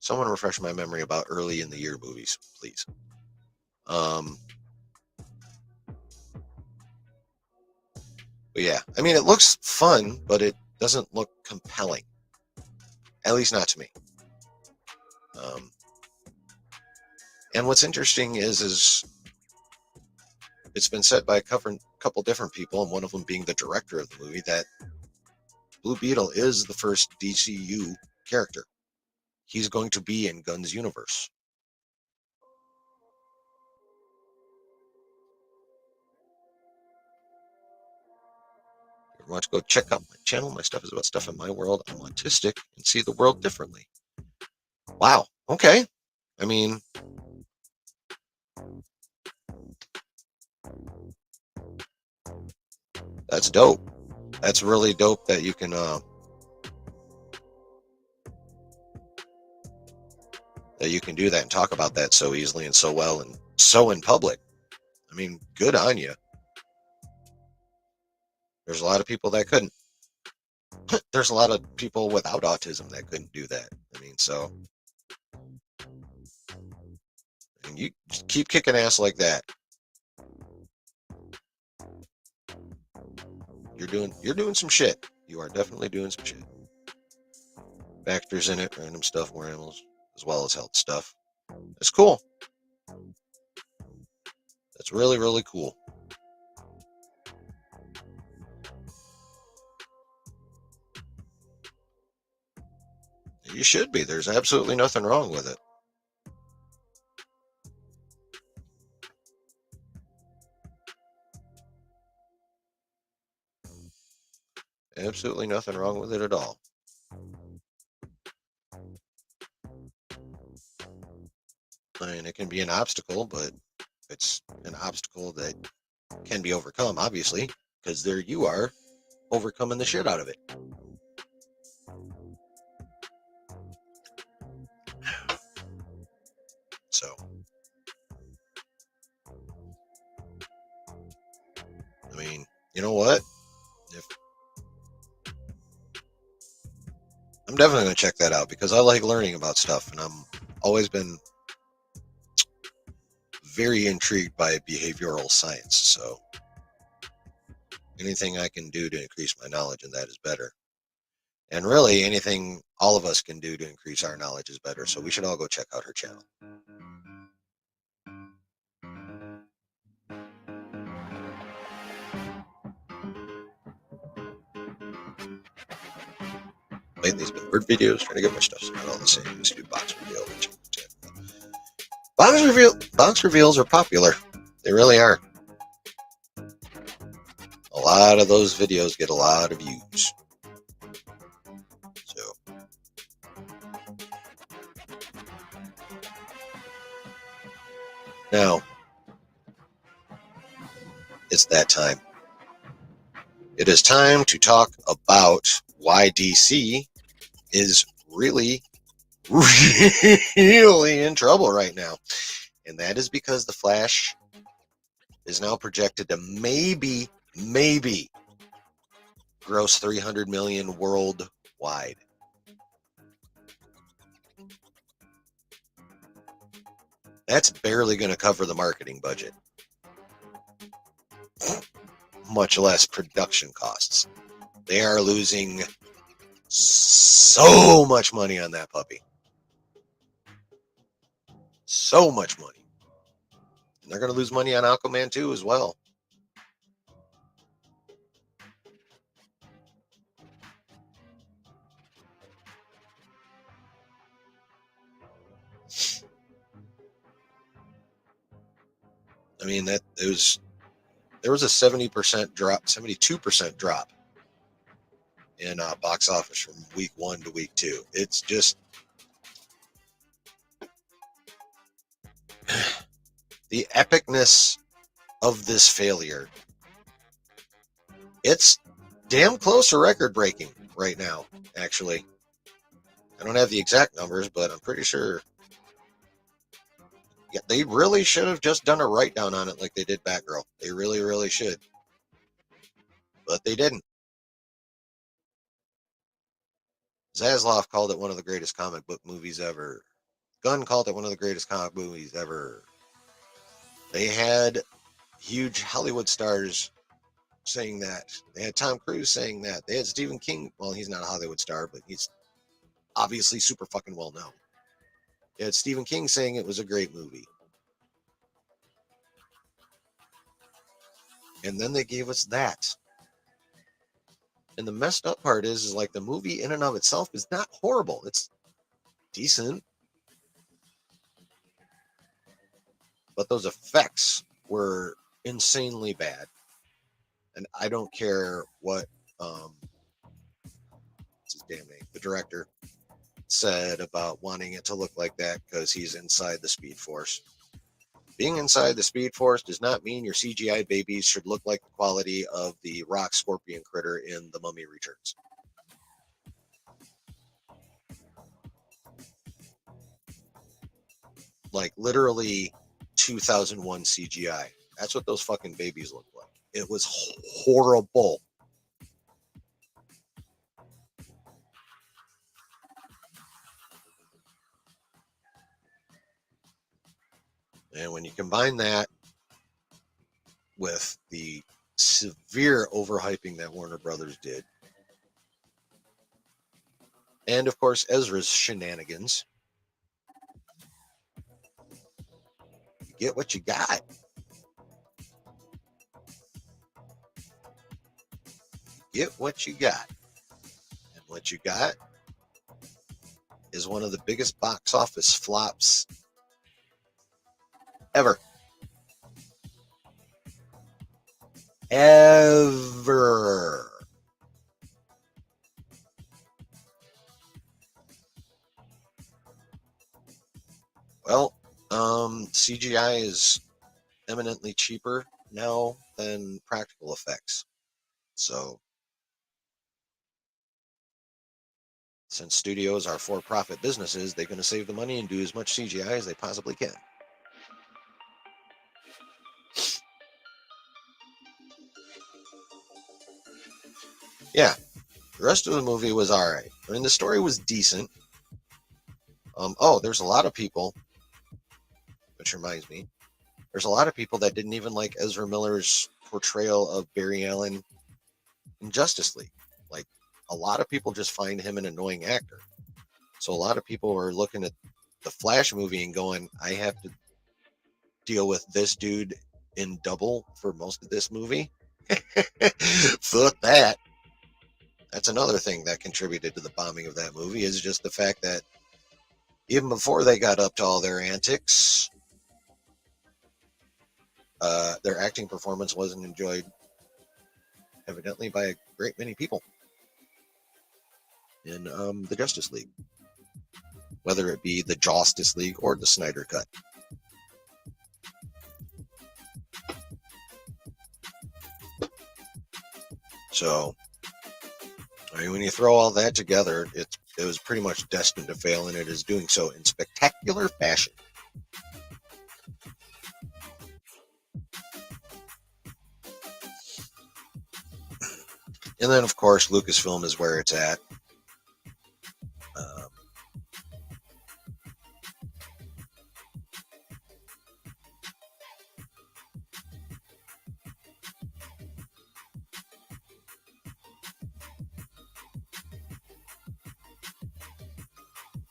Speaker 1: Someone refresh my memory about early in the year movies, please. But yeah, I mean, it looks fun, but it doesn't look compelling. At least not to me. And what's interesting is it's been said by a couple different people, and one of them being the director of the movie, that Blue Beetle is the first DCU character. He's going to be in Gunn's universe. If you want to go check out my channel, my stuff is about stuff in my world. I'm autistic and see the world differently. Wow. Okay. I mean, that's dope. That's really dope that you can do that and talk about that so easily and so well and so in public. I mean, good on you. There's a lot of people that couldn't. There's a lot of people without autism that couldn't do that. I mean, so and you just keep kicking ass like that. You're doing some shit. You are definitely doing some shit. Factors in it, random stuff, more animals, as well as health stuff. It's cool. That's really, really cool. You should be. There's absolutely nothing wrong with it. Absolutely nothing wrong with it at all. I mean, it can be an obstacle, but it's an obstacle that can be overcome, obviously, because there you are overcoming the shit out of it. So, I mean, you know what? I'm definitely going to check that out because I like learning about stuff, and I'm always been very intrigued by behavioral science, so anything I can do to increase my knowledge in that is better. And really, anything all of us can do to increase our knowledge is better, so we should all go check out her channel. Lately, it's been word videos, trying to get my stuff not all the same. Used to do box reveal. Box reveals are popular. They really are. A lot of those videos get a lot of views. So, now, it's that time. It is time to talk about why DC is really in trouble right now. And that is because The Flash is now projected to maybe gross $300 million worldwide. That's barely going to cover the marketing budget, much less production costs. They are losing so much money on that puppy. So much money. And they're going to lose money on Aquaman 2 as well. I mean, there was a 70% drop, 72% drop in box office from week 1 to week 2. It's just the epicness of this failure. It's damn close to record breaking right now, actually. I don't have the exact numbers, but I'm pretty sure. Yeah, they really should have just done a write down on it like they did Batgirl. They really should. But they didn't. Zaslav called it one of the greatest comic book movies ever. Gunn called it one of the greatest comic movies ever. They had huge Hollywood stars saying that. They had Tom Cruise saying that. They had Stephen King. Well, he's not a Hollywood star, but he's obviously super fucking well known. They had Stephen King saying it was a great movie. And then they gave us that. And the messed up part is like the movie in and of itself is not horrible. It's decent. But those effects were insanely bad. And I don't care what what's his damn name, the director, said about wanting it to look like that because he's inside the Speed Force. Being inside the Speed Force does not mean your CGI babies should look like the quality of the rock scorpion critter in The Mummy Returns. Like literally 2001 CGI. That's what those fucking babies look like. It was horrible. And when you combine that with the severe overhyping that Warner Brothers did, and of course Ezra's shenanigans, you get what you got. You get what you got. And what you got is one of the biggest box office flops ever. Ever. Well, CGI is eminently cheaper now than practical effects. So, since studios are for-profit businesses, they're going to save the money and do as much CGI as they possibly can. Yeah, the rest of the movie was all right. I mean, the story was decent. There's a lot of people, which reminds me, There's a lot of people that didn't even like Ezra Miller's portrayal of Barry Allen in Justice League. Like, a lot of people just find him an annoying actor. So a lot of people are looking at the Flash movie and going, I have to deal with this dude in double for most of this movie. Fuck that. That's another thing that contributed to the bombing of that movie, is just the fact that even before they got up to all their antics, their acting performance wasn't enjoyed, evidently, by a great many people in the Justice League, whether it be the Justice League or the Snyder Cut. So, I mean, when you throw all that together, it was pretty much destined to fail, and it is doing so in spectacular fashion. And then, of course, Lucasfilm is where it's at.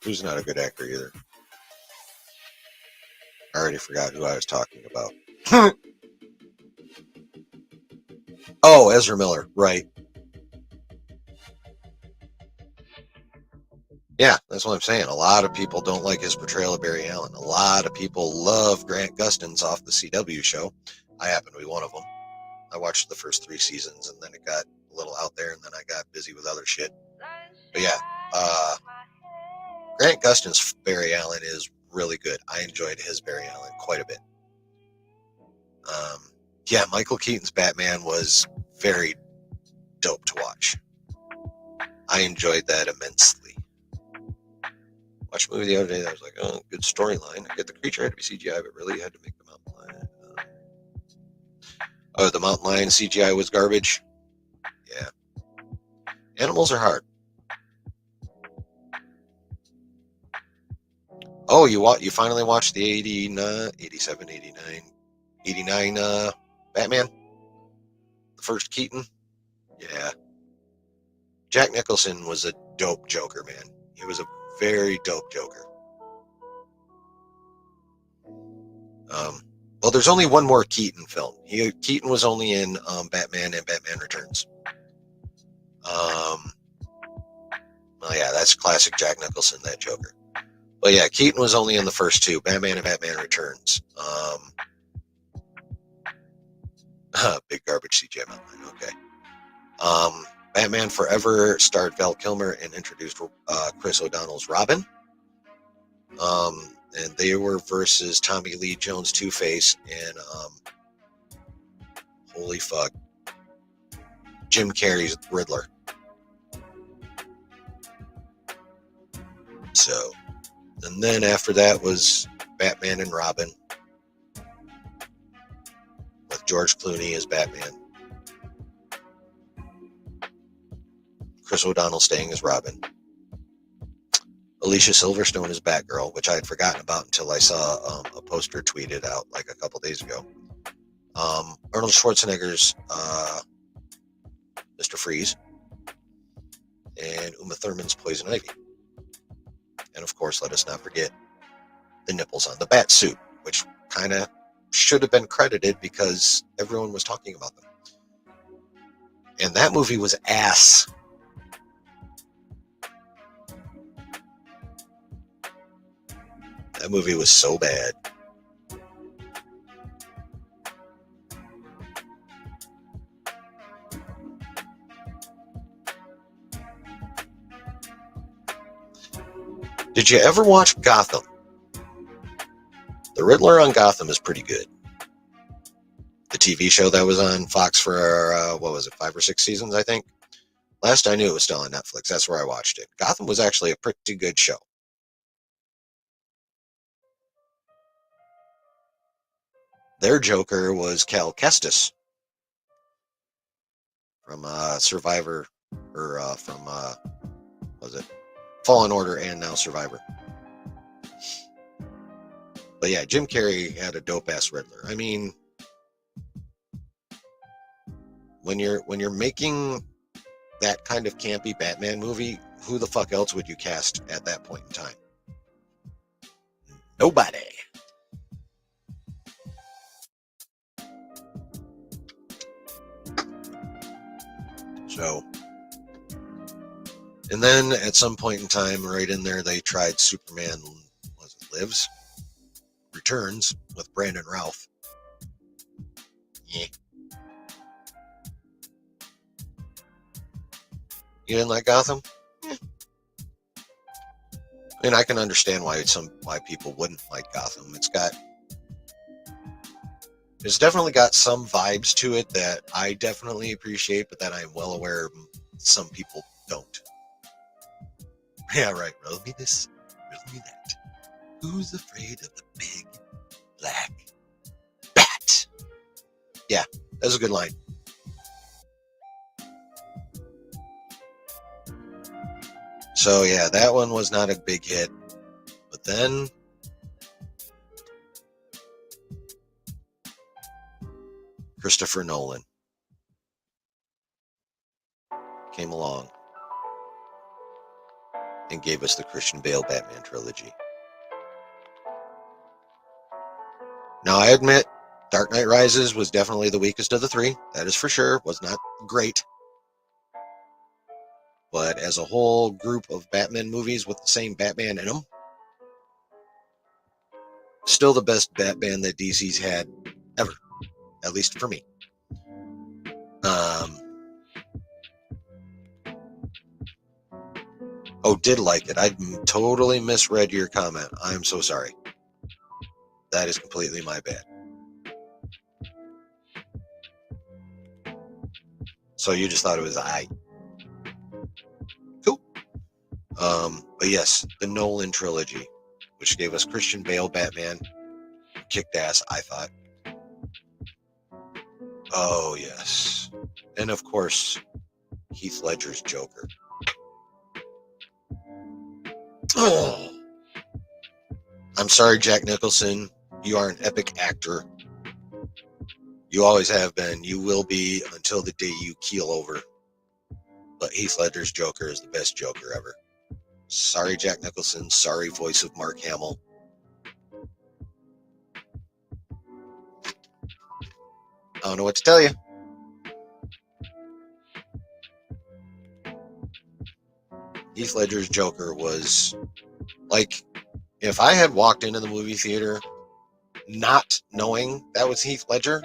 Speaker 1: Who's not a good actor either. I already forgot who I was talking about. Oh, Ezra Miller, right. Yeah, that's what I'm saying. A lot of people don't like his portrayal of Barry Allen. A lot of people love Grant Gustin's off the CW show. I happen to be one of them. I watched the first 3 seasons, and then it got a little out there, and then I got busy with other shit. But yeah, Grant Gustin's Barry Allen is really good. I enjoyed his Barry Allen quite a bit. Yeah, Michael Keaton's Batman was very dope to watch. I enjoyed that immensely. Watched a movie the other day that I was like, oh, good storyline. I get the creature had to be CGI, but really you had to make the mountain lion. The mountain lion CGI was garbage. Yeah. Animals are hard. Oh, you finally watched the 89, 87, 89 Batman? The first Keaton? Yeah. Jack Nicholson was a dope Joker, man. He was a very dope Joker. Well, there's only one more Keaton film. Keaton was only in Batman and Batman Returns. Well, yeah, that's classic Jack Nicholson, that Joker. But yeah, Keaton was only in the first 2, Batman and Batman Returns. Big garbage CGI mountain. Okay. Batman Forever starred Val Kilmer and introduced Chris O'Donnell's Robin. And they were versus Tommy Lee Jones Two-Face and holy fuck, Jim Carrey's Riddler. So, and then after that was Batman and Robin with George Clooney as Batman, Chris O'Donnell staying as Robin, Alicia Silverstone as Batgirl, which I had forgotten about until I saw a poster tweeted out like a couple days ago. Arnold Schwarzenegger's Mr. Freeze, and Uma Thurman's Poison Ivy. And of course, let us not forget the nipples on the bat suit, which kind of should have been credited because everyone was talking about them. And that movie was ass. That movie was so bad. Did you ever watch Gotham? The Riddler on Gotham is pretty good. The TV show that was on Fox for, 5 or 6 seasons, I think? Last I knew, it was still on Netflix. That's where I watched it. Gotham was actually a pretty good show. Their Joker was Cal Kestis from Survivor, or from, was it Fallen Order and now Survivor. But yeah, Jim Carrey had a dope ass Riddler. I mean, when you're making that kind of campy Batman movie, who the fuck else would you cast at that point in time? Nobody. So, and then at some point in time, right in there, they tried Superman, Lives, Returns with Brandon Routh. Yeah. You didn't like Gotham? Yeah. I mean, I can understand why people wouldn't like Gotham. It's definitely got some vibes to it that I definitely appreciate, but that I'm well aware some people don't. Yeah, right. Riddle me this, riddle me that. Who's afraid of the big black bat? Yeah, that's a good line. So yeah, that one was not a big hit. But then Christopher Nolan came along and gave us the Christian Bale Batman trilogy. Now, I admit, Dark Knight Rises was definitely the weakest of the three. That is for sure. Was not great. But as a whole group of Batman movies with the same Batman in them, still the best Batman that DC's had ever. At least for me. Did like it. I totally misread your comment. I'm so sorry. That is completely my bad. So you just thought it was I. Cool. But yes, the Nolan trilogy, which gave us Christian Bale Batman, kicked ass, I thought. Oh, yes. And of course, Heath Ledger's Joker. Oh. I'm sorry, Jack Nicholson. You are an epic actor. You always have been. You will be until the day you keel over. But Heath Ledger's Joker is the best Joker ever. Sorry, Jack Nicholson. Sorry, voice of Mark Hamill. I don't know what to tell you. Heath Ledger's Joker was like, if I had walked into the movie theater not knowing that was Heath Ledger,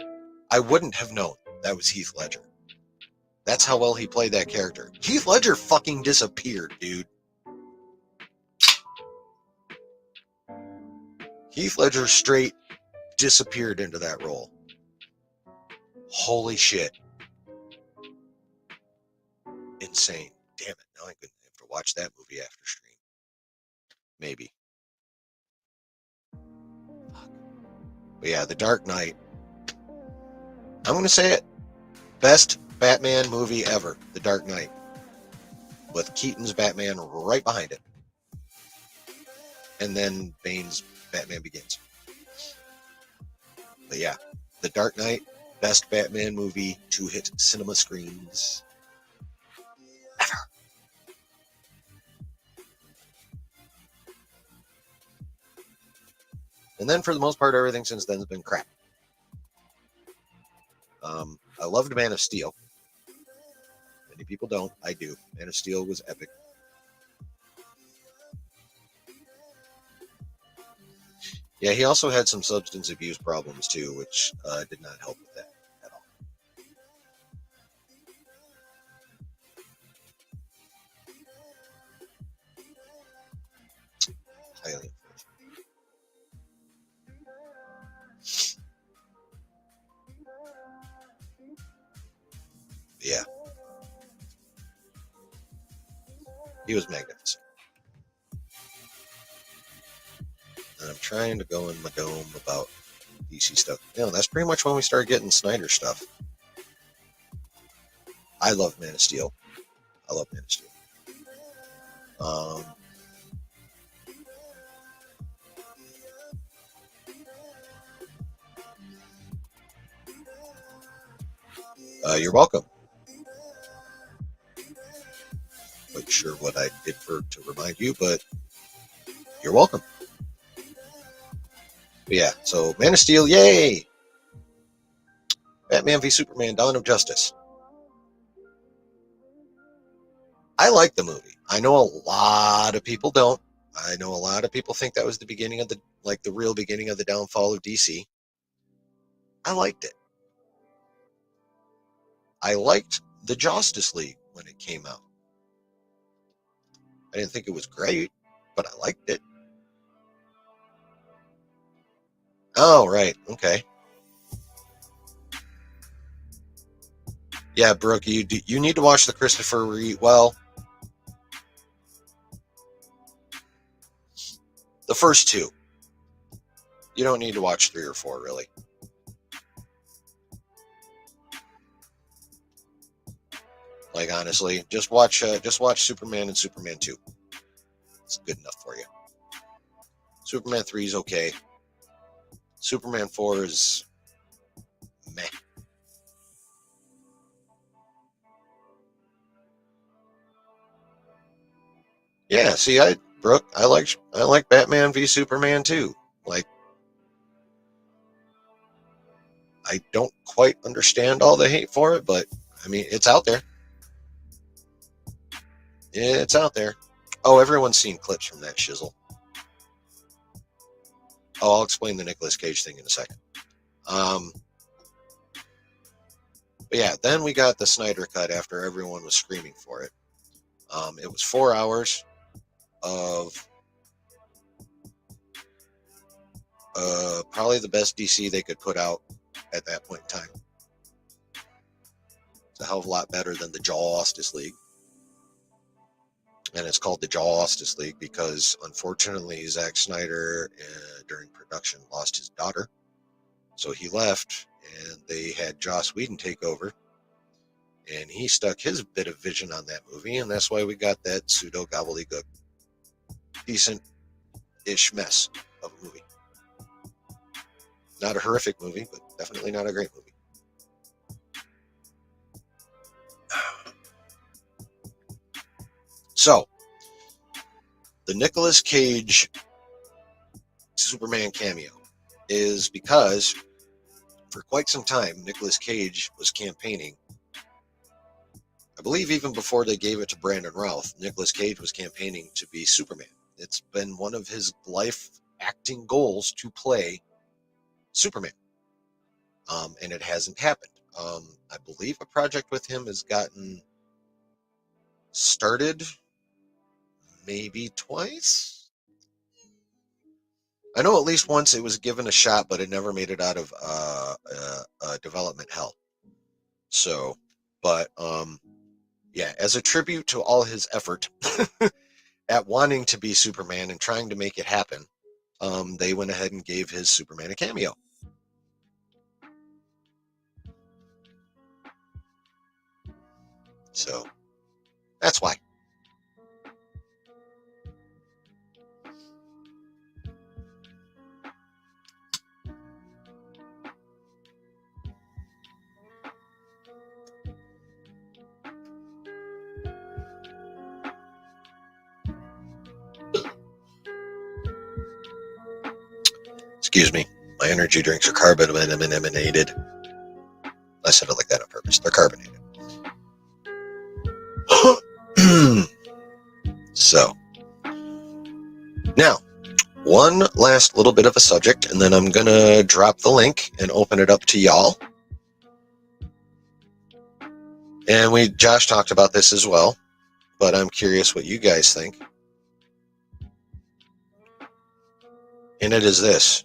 Speaker 1: I wouldn't have known that was Heath Ledger. That's how well he played that character. Heath Ledger fucking disappeared, dude. Heath Ledger straight disappeared into that role. Holy shit. Insane. Damn it. Now I'm going to have to watch that movie after stream. Maybe. Fuck. But yeah, The Dark Knight. I'm going to say it. Best Batman movie ever. The Dark Knight. With Keaton's Batman right behind it. And then Bane's Batman Begins. But yeah, The Dark Knight, best Batman movie to hit cinema screens ever. And then for the most part, everything since then has been crap. I loved Man of Steel. Many people don't. I do. Man of Steel was epic. Yeah, he also had some substance abuse problems too, which did not help with that at all. Highly unfortunate. Yeah. He was magnificent. And I'm trying to go in my dome about DC stuff. That's pretty much when we started getting Snyder stuff. I love Man of Steel. I love Man of Steel. You're welcome. Quite sure what I did to remind you, but you're welcome. But yeah, so Man of Steel, yay! Batman v Superman: Dawn of Justice. I like the movie. I know a lot of people don't. I know a lot of people think that was the beginning of the real beginning of the downfall of DC. I liked it. I liked the Justice League when it came out. I didn't think it was great, but I liked it. Oh, right. Okay. Yeah, Brooke, you need to watch the Christopher Reeve. Well, the first two. You don't need to watch 3 or 4, really. Like, honestly, just watch Superman and Superman 2. It's good enough for you. Superman 3 is okay. Superman 4 is meh. Yeah, see, Brooke, I like Batman v Superman too. Like, I don't quite understand all the hate for it, but I mean, it's out there. It's out there. Oh, everyone's seen clips from that shizzle. Oh, I'll explain the Nicolas Cage thing in a second. But yeah, then we got the Snyder Cut after everyone was screaming for it. It was 4 hours of probably the best DC they could put out at that point in time. It's a hell of a lot better than the Justice League. And it's called the Justice League because, unfortunately, Zack Snyder, during production, lost his daughter. So he left, and they had Joss Whedon take over. And he stuck his bit of vision on that movie, and that's why we got that pseudo-gobbledygook, decent-ish mess of a movie. Not a horrific movie, but definitely not a great movie. So, the Nicolas Cage Superman cameo is because for quite some time, Nicolas Cage was campaigning. I believe even before they gave it to Brandon Routh, Nicolas Cage was campaigning to be Superman. It's been one of his life acting goals to play Superman. And it hasn't happened. I believe a project with him has gotten started maybe twice. I know at least once it was given a shot, but it never made it out of development hell. So, but yeah, as a tribute to all his effort at wanting to be Superman and trying to make it happen, they went ahead and gave his Superman a cameo. So that's why. Excuse me. My energy drinks are carbonated. I said it like that on purpose. They're carbonated. So, now, one last little bit of a subject, and then I'm going to drop the link and open it up to y'all. And Josh talked about this as well, but I'm curious what you guys think. And it is this.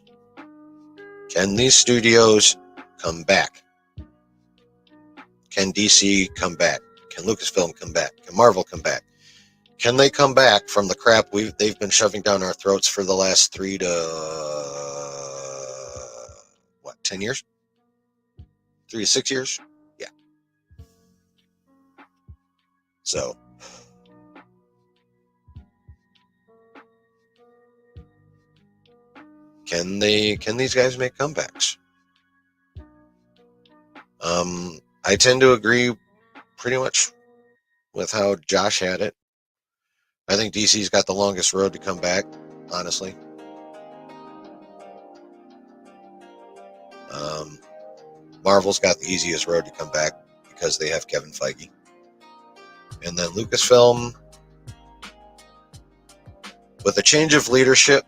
Speaker 1: Can these studios come back? Can DC come back? Can Lucasfilm come back? Can Marvel come back? Can they come back from the crap they've been shoving down our throats for the last 3 to 10 years? 3 to 6 years? Yeah. So, can these guys make comebacks? I tend to agree pretty much with how Josh had it. I think DC's got the longest road to come back, honestly. Um, Marvel's got the easiest road to come back because they have Kevin Feige. And then Lucasfilm, with a change of leadership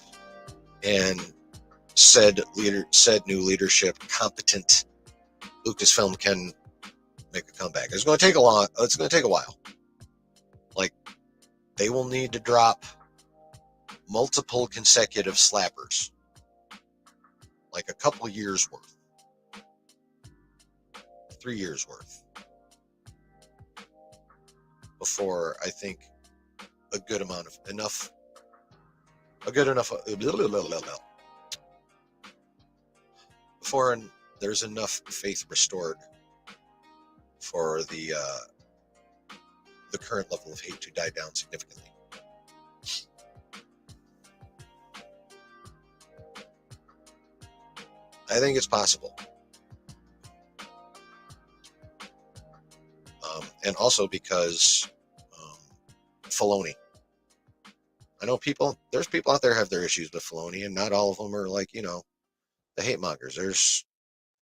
Speaker 1: and said new leadership, competent, Lucasfilm can make a comeback. It's going to take a while. Like, they will need to drop multiple consecutive slappers, like a couple years worth, 3 years worth, before I think a good enough before there's enough faith restored for the current level of hate to die down significantly. I think it's possible. And also because Filoni. I know there's people out there have their issues with Filoni, and not all of them are like, the hate mongers. There's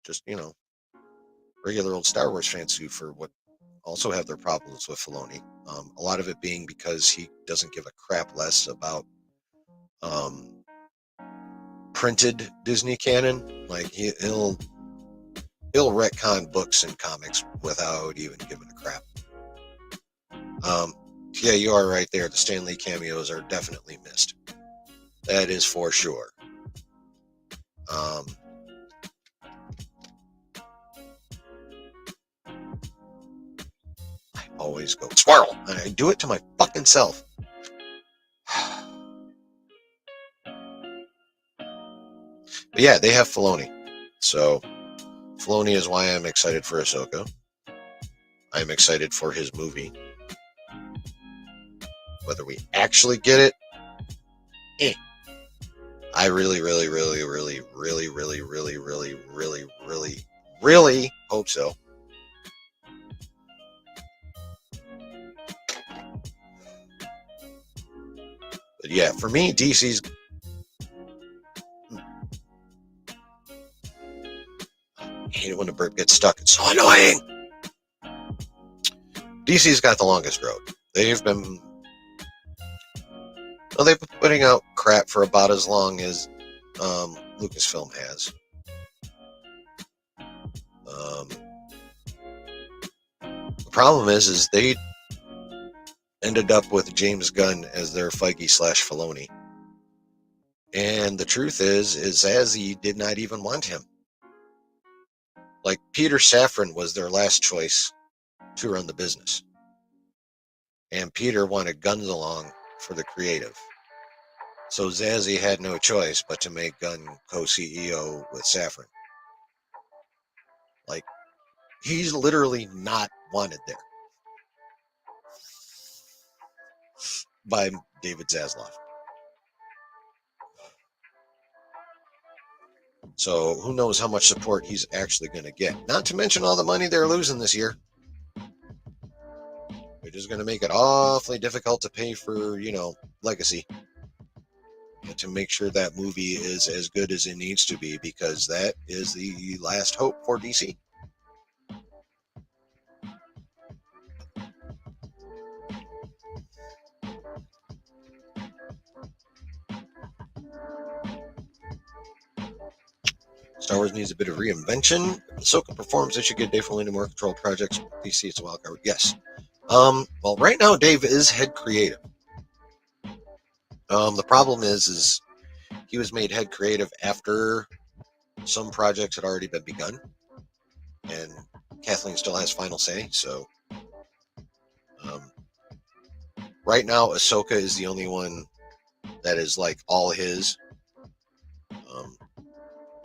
Speaker 1: just, regular old Star Wars fans who also have their problems with Filoni. A lot of it being because he doesn't give a crap less about printed Disney canon. Like he'll retcon books and comics without even giving a crap. Yeah, you are right there. The Stan Lee cameos are definitely missed. That is for sure. I always go squirrel, and I do it to my fucking self. But yeah, they have Filoni. So Filoni is why I'm excited for Ahsoka. I'm excited for his movie. Whether we actually get it, I really, really, really, really, really, really, really, really, really, really, really hope so. But yeah, for me, DC's. I hate it when the burp gets stuck. It's so annoying. DC's got the longest road. They've been putting out crap for about as long as Lucasfilm has. The problem is they ended up with James Gunn as their Feige/Filoni. And the truth is Zazie did not even want him. Like, Peter Safran was their last choice to run the business. And Peter wanted Gunn along for the creative. So Zazie had no choice but to make Gunn co-CEO with Safran. Like, he's literally not wanted there by David Zaslav. So who knows how much support he's actually going to get. Not to mention all the money they're losing this year. They're just going to make it awfully difficult to pay for, legacy. And to make sure that movie is as good as it needs to be, because that is the last hope for DC. Star Wars needs a bit of reinvention. Ahsoka performs, they should get Dave Filoni more controlled projects. DC, it's a wild card. Yes. Well, right now Dave is head creative. The problem is he was made head creative after some projects had already been begun, and Kathleen still has final say. So right now, Ahsoka is the only one that is like all his.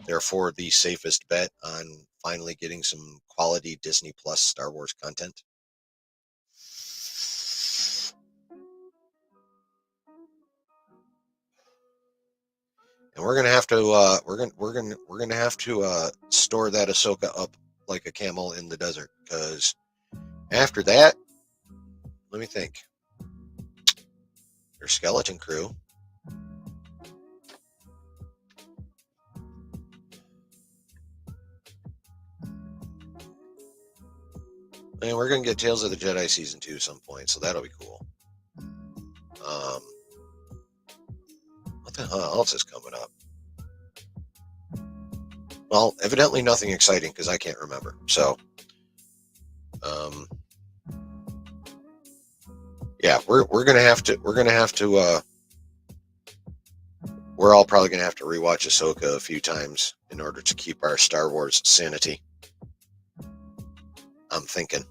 Speaker 1: Therefore, the safest bet on finally getting some quality Disney Plus Star Wars content. And we're gonna have to store that Ahsoka up like a camel in the desert. Because after that, let me think. There's Skeleton Crew. And we're going to get Tales of the Jedi Season 2 at some point, so that'll be cool. What the hell else is coming up? Well, evidently nothing exciting because I can't remember. So, yeah, we're gonna have to we're all probably gonna have to rewatch Ahsoka a few times in order to keep our Star Wars sanity. I'm thinking.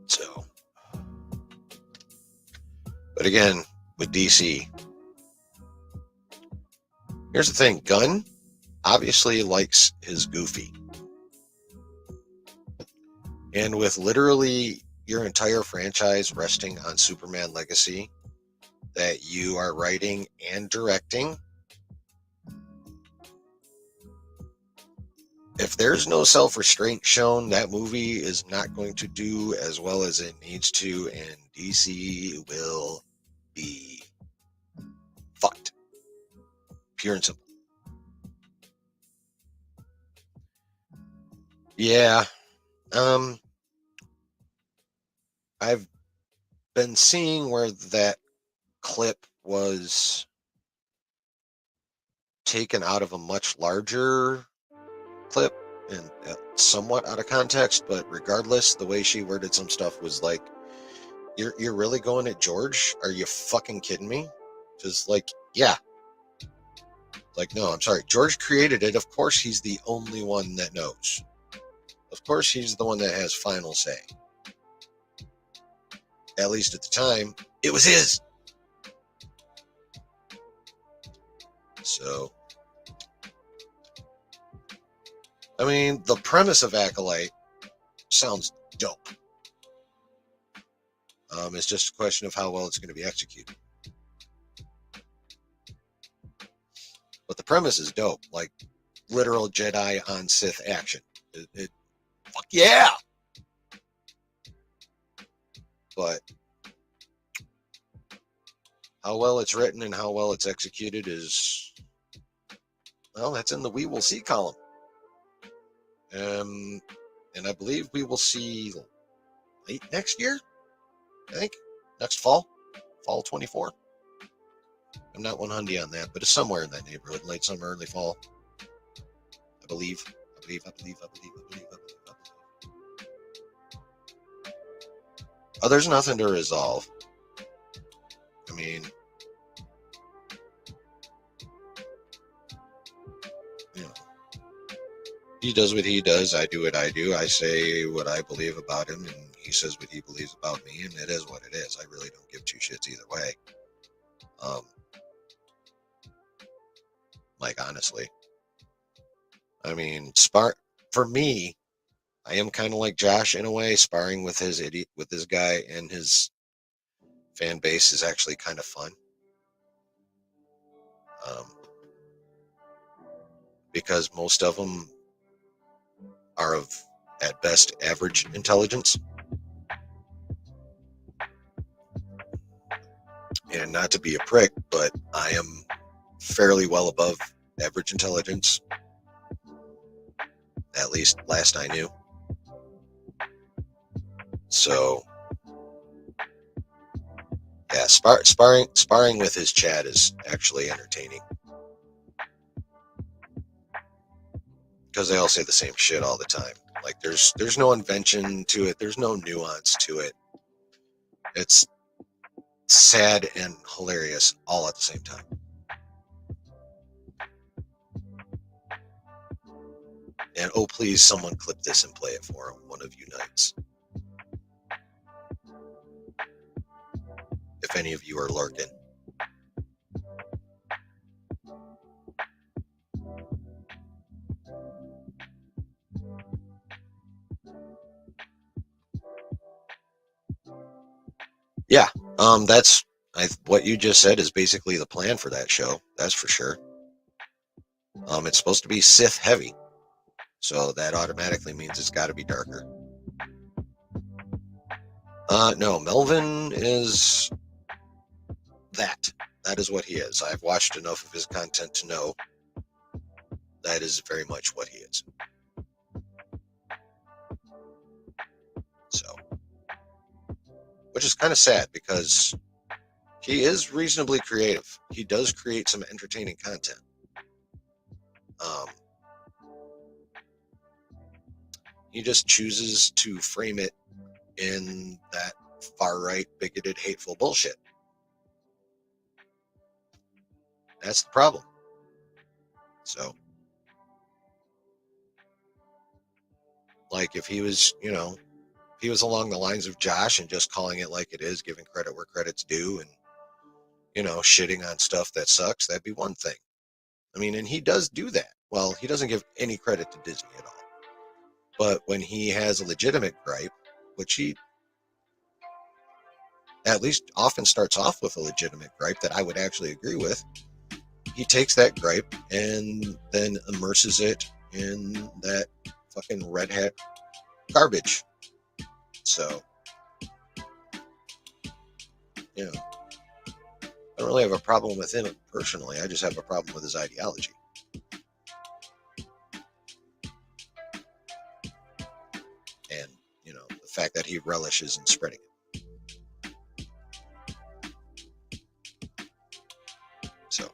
Speaker 1: So, but again, with DC, here's the thing: Gunn obviously likes his Goofy, and with literally your entire franchise resting on Superman Legacy that you are writing and directing, if there's no self-restraint shown, that movie is not going to do as well as it needs to, and DC will be fucked. Pure and simple. Yeah. I've been seeing where that clip was taken out of a much larger clip and somewhat out of context, but regardless, the way she worded some stuff was like, you're really going at George? Are you fucking kidding me? Just like, yeah. Like, no, I'm sorry. George created it. Of course he's the only one that knows. Of course he's the one that has final say. At least at the time, it was his. So, I mean, the premise of Acolyte sounds dope. It's just a question of how well it's going to be executed. But the premise is dope, like literal Jedi on Sith action. Fuck yeah! But how well it's written and how well it's executed is, well, that's in the we will see column. And I believe we will see late next year, I think, next fall 24. I'm not 100 on that, but it's somewhere in that neighborhood, late summer, early fall. I believe. Oh, there's nothing to resolve. I mean, you know, he does what he does. I do what I do. I say what I believe about him, and he says what he believes about me, and it is what it is. I really don't give two shits either way. Like, honestly. I mean, for me, I am kind of like Josh in a way. Sparring with his guy and his fan base is actually kind of fun. Because most of them are of, at best, average intelligence. And not to be a prick, but I am fairly well above average intelligence. At least last I knew. So, yeah, sparring with his chat is actually entertaining. Because they all say the same shit all the time. Like, there's no invention to it. There's no nuance to it. It's sad and hilarious all at the same time. And oh, please, someone clip this and play it for him, one of you nights. If any of you are lurking. Yeah, that's What you just said is basically the plan for that show. That's for sure. It's supposed to be Sith heavy, so that automatically means it's got to be darker. No, Melvin is that. That is what he is. I've watched enough of his content to know that is very much what he is. So, which is kind of sad because he is reasonably creative. He does create some entertaining content. He just chooses to frame it in that far-right, bigoted, hateful bullshit. That's the problem. So, like, if he was, if he was along the lines of Josh and just calling it like it is, giving credit where credit's due, and, shitting on stuff that sucks, that'd be one thing. I mean, and he does do that. Well, he doesn't give any credit to Disney at all. But when he has a legitimate gripe, which he at least often starts off with a legitimate gripe that I would actually agree with, he takes that gripe and then immerses it in that fucking red hat garbage. So, I don't really have a problem with him personally. I just have a problem with his ideology. And, the fact that he relishes in spreading it. So,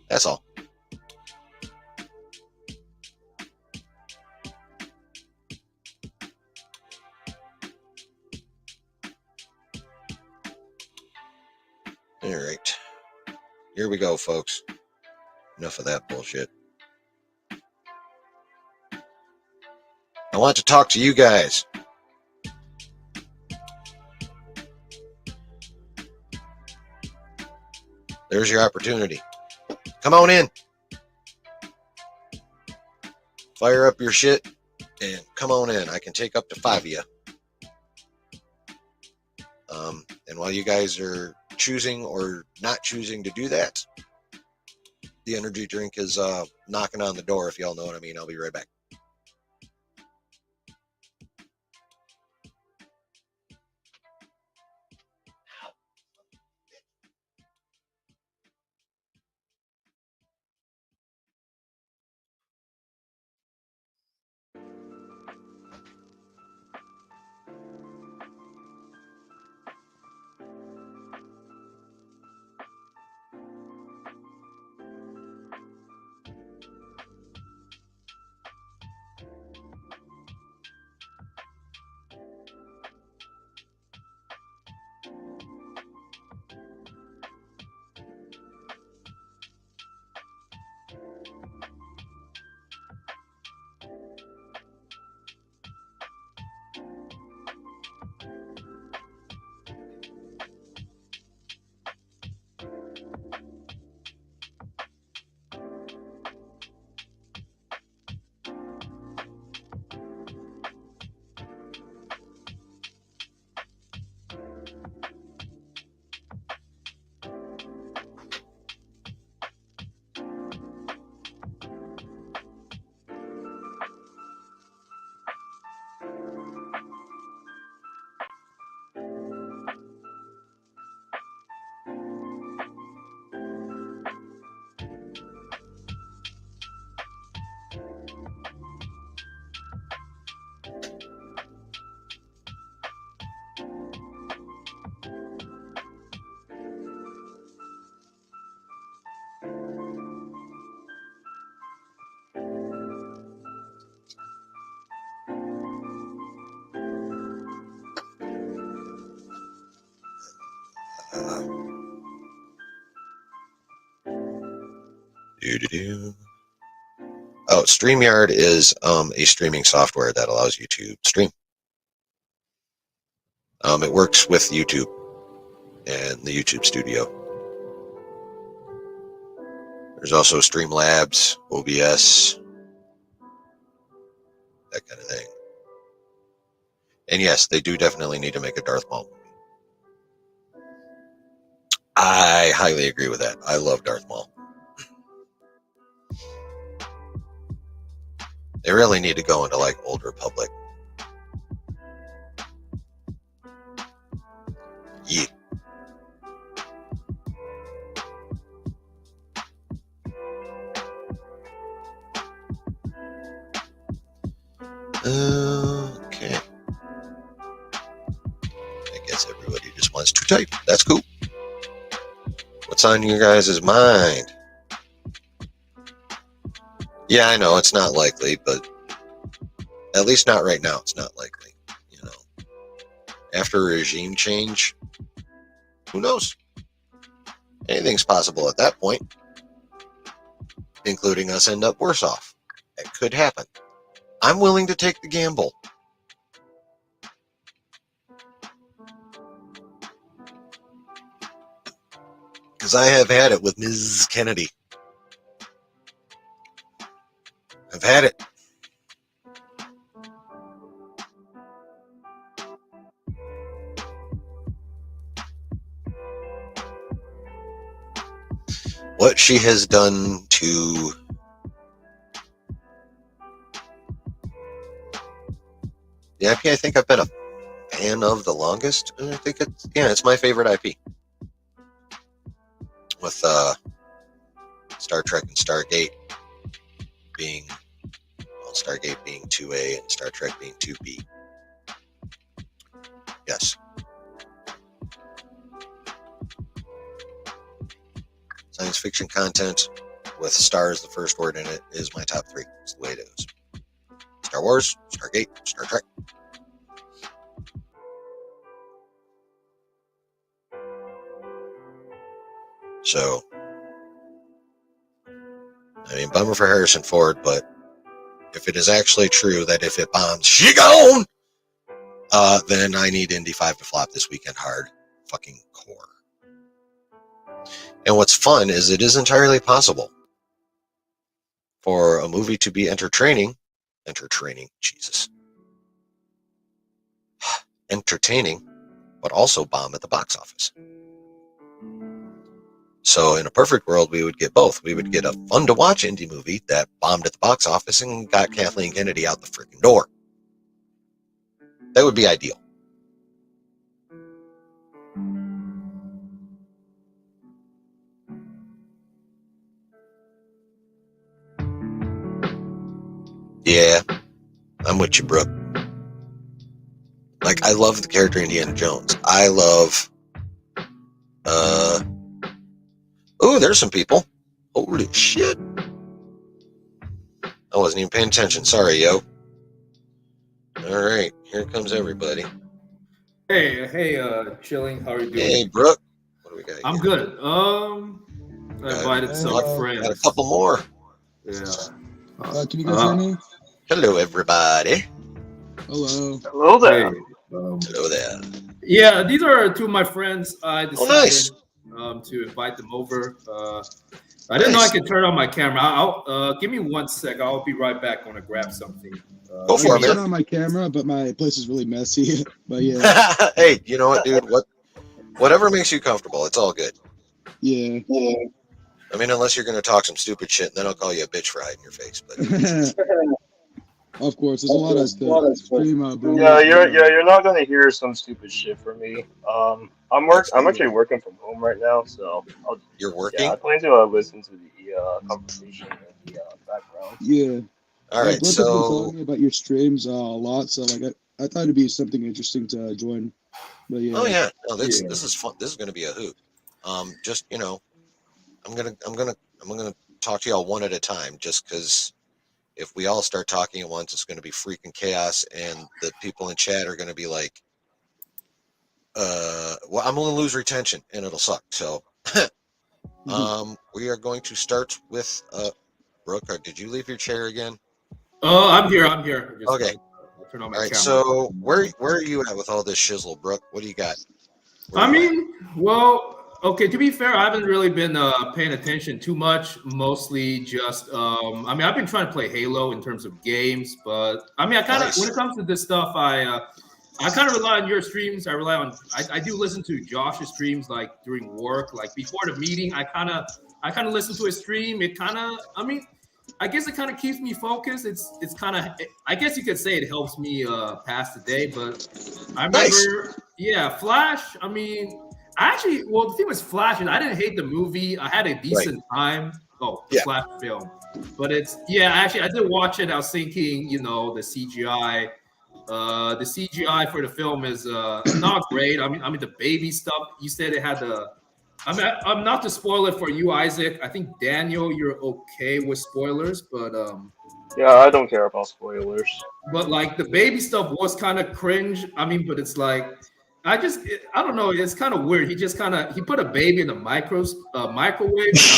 Speaker 1: that's all. All right. Here we go, folks. Enough of that bullshit. I want to talk to you guys. There's your opportunity. Come on in. Fire up your shit and come on in. I can take up to 5 of you. And while you guys are choosing or not choosing to do that, the energy drink is knocking on the door, if y'all know what I mean. I'll be right back. Oh, StreamYard is a streaming software that allows you to stream. It works with YouTube and the YouTube Studio. There's also Streamlabs, OBS, that kind of thing. And yes, they do definitely need to make a Darth Maul movie. I highly agree with that. I love Darth Maul. They really need to go into like Old Republic. Yeah. Okay. I guess everybody just wants to type. That's cool. What's on your guys' mind? Yeah, I know it's not likely, but at least not right now. It's not likely. You know, after a regime change, who knows? Anything's possible at that point, including us end up worse off. It could happen. I'm willing to take the gamble. Because I have had it with Ms. Kennedy. I've had it. What she has done to the IP, I think I've been a fan of the longest. I think it's my favorite IP. With Star Trek and Stargate being, well, Stargate being 2A and Star Trek being 2B. Yes. Science fiction content with stars, the first word in it, is my top 3. It's the way it is. Star Wars, Stargate, Star Trek. So, I mean, bummer for Harrison Ford, but if it is actually true that if it bombs, she gone, then I need Indy 5 to flop this weekend hard. Fucking core. And what's fun is it is entirely possible for a movie to be entertaining, but also bomb at the box office. So in a perfect world, we would get both. We would get a fun-to-watch indie movie that bombed at the box office and got Kathleen Kennedy out the freaking door. That would be ideal. Yeah, I'm with you, Brooke. Like, I love the character Indiana Jones. I love... Oh, there's some people. Holy shit. I wasn't even paying attention. Sorry, yo. All right, here comes everybody.
Speaker 2: Hey, chilling. How are you doing?
Speaker 1: Hey, Brooke. What do we got here?
Speaker 2: I'm good. I invited some friends.
Speaker 1: Got a couple more.
Speaker 2: Yeah.
Speaker 3: Can you guys hear me?
Speaker 1: Hello, everybody.
Speaker 3: Hello.
Speaker 4: Hello there.
Speaker 2: Hey,
Speaker 1: Hello there.
Speaker 2: yeah, these are 2 of my friends. I decided
Speaker 1: nice.
Speaker 2: To invite them over. I didn't know I could turn on my camera. I'll give me 1 sec. I'll be right back. I want to grab something.
Speaker 1: Go for it, man.
Speaker 3: Turn on my camera, but my place is really messy. But yeah.
Speaker 1: Hey, you know what, dude? Whatever makes you comfortable, it's all good.
Speaker 3: Yeah.
Speaker 1: I mean, unless you're going to talk some stupid shit, and then I'll call you a bitch for hiding your face. But
Speaker 3: Of course, there's a lot of stuff. Stream, bro.
Speaker 4: Yeah, you're not gonna hear some stupid shit from me. I'm actually working from home right now, so
Speaker 1: you're working?
Speaker 4: I plan to listen to the conversation in the background.
Speaker 3: Yeah.
Speaker 1: All right,
Speaker 3: Brooke has been telling me about your streams a lot, so like I thought it'd be something interesting to join. But yeah.
Speaker 1: Oh yeah, no, this is fun. This is going to be a hoot. Just I'm gonna talk to y'all one at a time, just because if we all start talking at once, it's going to be freaking chaos, and the people in chat are going to be like, well, I'm going to lose retention, and it'll suck. So, we are going to start with Brooke. Did you leave your chair again?
Speaker 2: I'm here. Just,
Speaker 1: okay.
Speaker 2: I'll turn on my
Speaker 1: all right.
Speaker 2: camera.
Speaker 1: So where are you at with all this shizzle, Brooke? What do you got?
Speaker 2: Okay, to be fair, I haven't really been paying attention too much. Mostly just, I've been trying to play Halo in terms of games, but I kind of, when it comes to this stuff, I I kind of rely on your streams. I do listen to Josh's streams like during work, like before the meeting. I kind of listen to his stream. It kind of, I mean, I guess it kind of keeps me focused. It's kind of, I guess you could say it helps me pass the day. But I remember,
Speaker 1: Nice.
Speaker 2: yeah, Flash. I mean, actually, well, the thing was Flash, and I didn't hate the movie. I had a decent time. Oh, the
Speaker 1: Yeah.
Speaker 2: Flash film. But it's, yeah, actually, I did watch it. I was thinking, you know, the CGI for the film is not great. I mean the baby stuff. You said it had the. I mean, I'm not to spoil it for you, Isaac. I think Daniel, you're okay with spoilers, but
Speaker 4: Yeah, I don't care about spoilers.
Speaker 2: like the baby stuff was kind of cringe. I mean, but it's like I don't know. It's kind of weird. He put a baby in a microwave.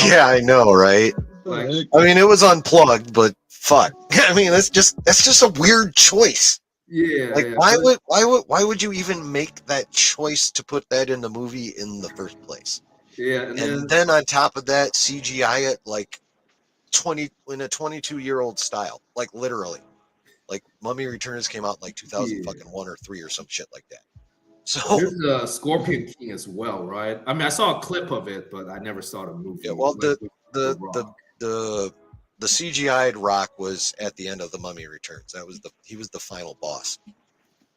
Speaker 1: Yeah, I know, right?
Speaker 2: Like,
Speaker 1: I mean, it was unplugged, but fuck. I mean, that's just a weird choice.
Speaker 2: yeah.
Speaker 1: Like,
Speaker 2: Yeah.
Speaker 1: why would you even make that choice to put that in the movie in the first place?
Speaker 2: Yeah, and
Speaker 1: And then on top of that, CGI it like 22-year-old style, like literally. Like Mummy Returns came out in like 2001 or 3 or some shit like that. So
Speaker 2: there's the Scorpion King as well, right? I mean, I saw a clip of it, but I never saw the movie.
Speaker 1: yeah, well
Speaker 2: Like,
Speaker 1: the
Speaker 2: Rock.
Speaker 1: the CGI'd Rock was at the end of the Mummy Returns. He was the final boss.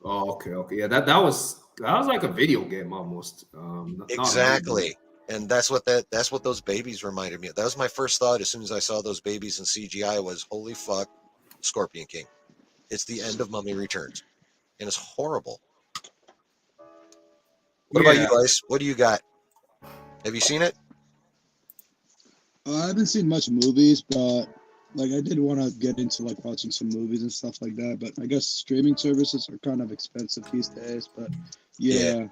Speaker 2: Oh, okay. Yeah, that was like a video game almost. Not
Speaker 1: Exactly. And that's what those babies reminded me of. That was my first thought as soon as I saw those babies in CGI was, holy fuck, Scorpion King. It's the end of Mummy Returns. And it's horrible. What about you guys? What do you got? Have you seen it?
Speaker 3: I haven't seen much movies, but like I did want to get into like watching some movies and stuff like that. But I guess streaming services are kind of expensive these days. But yeah,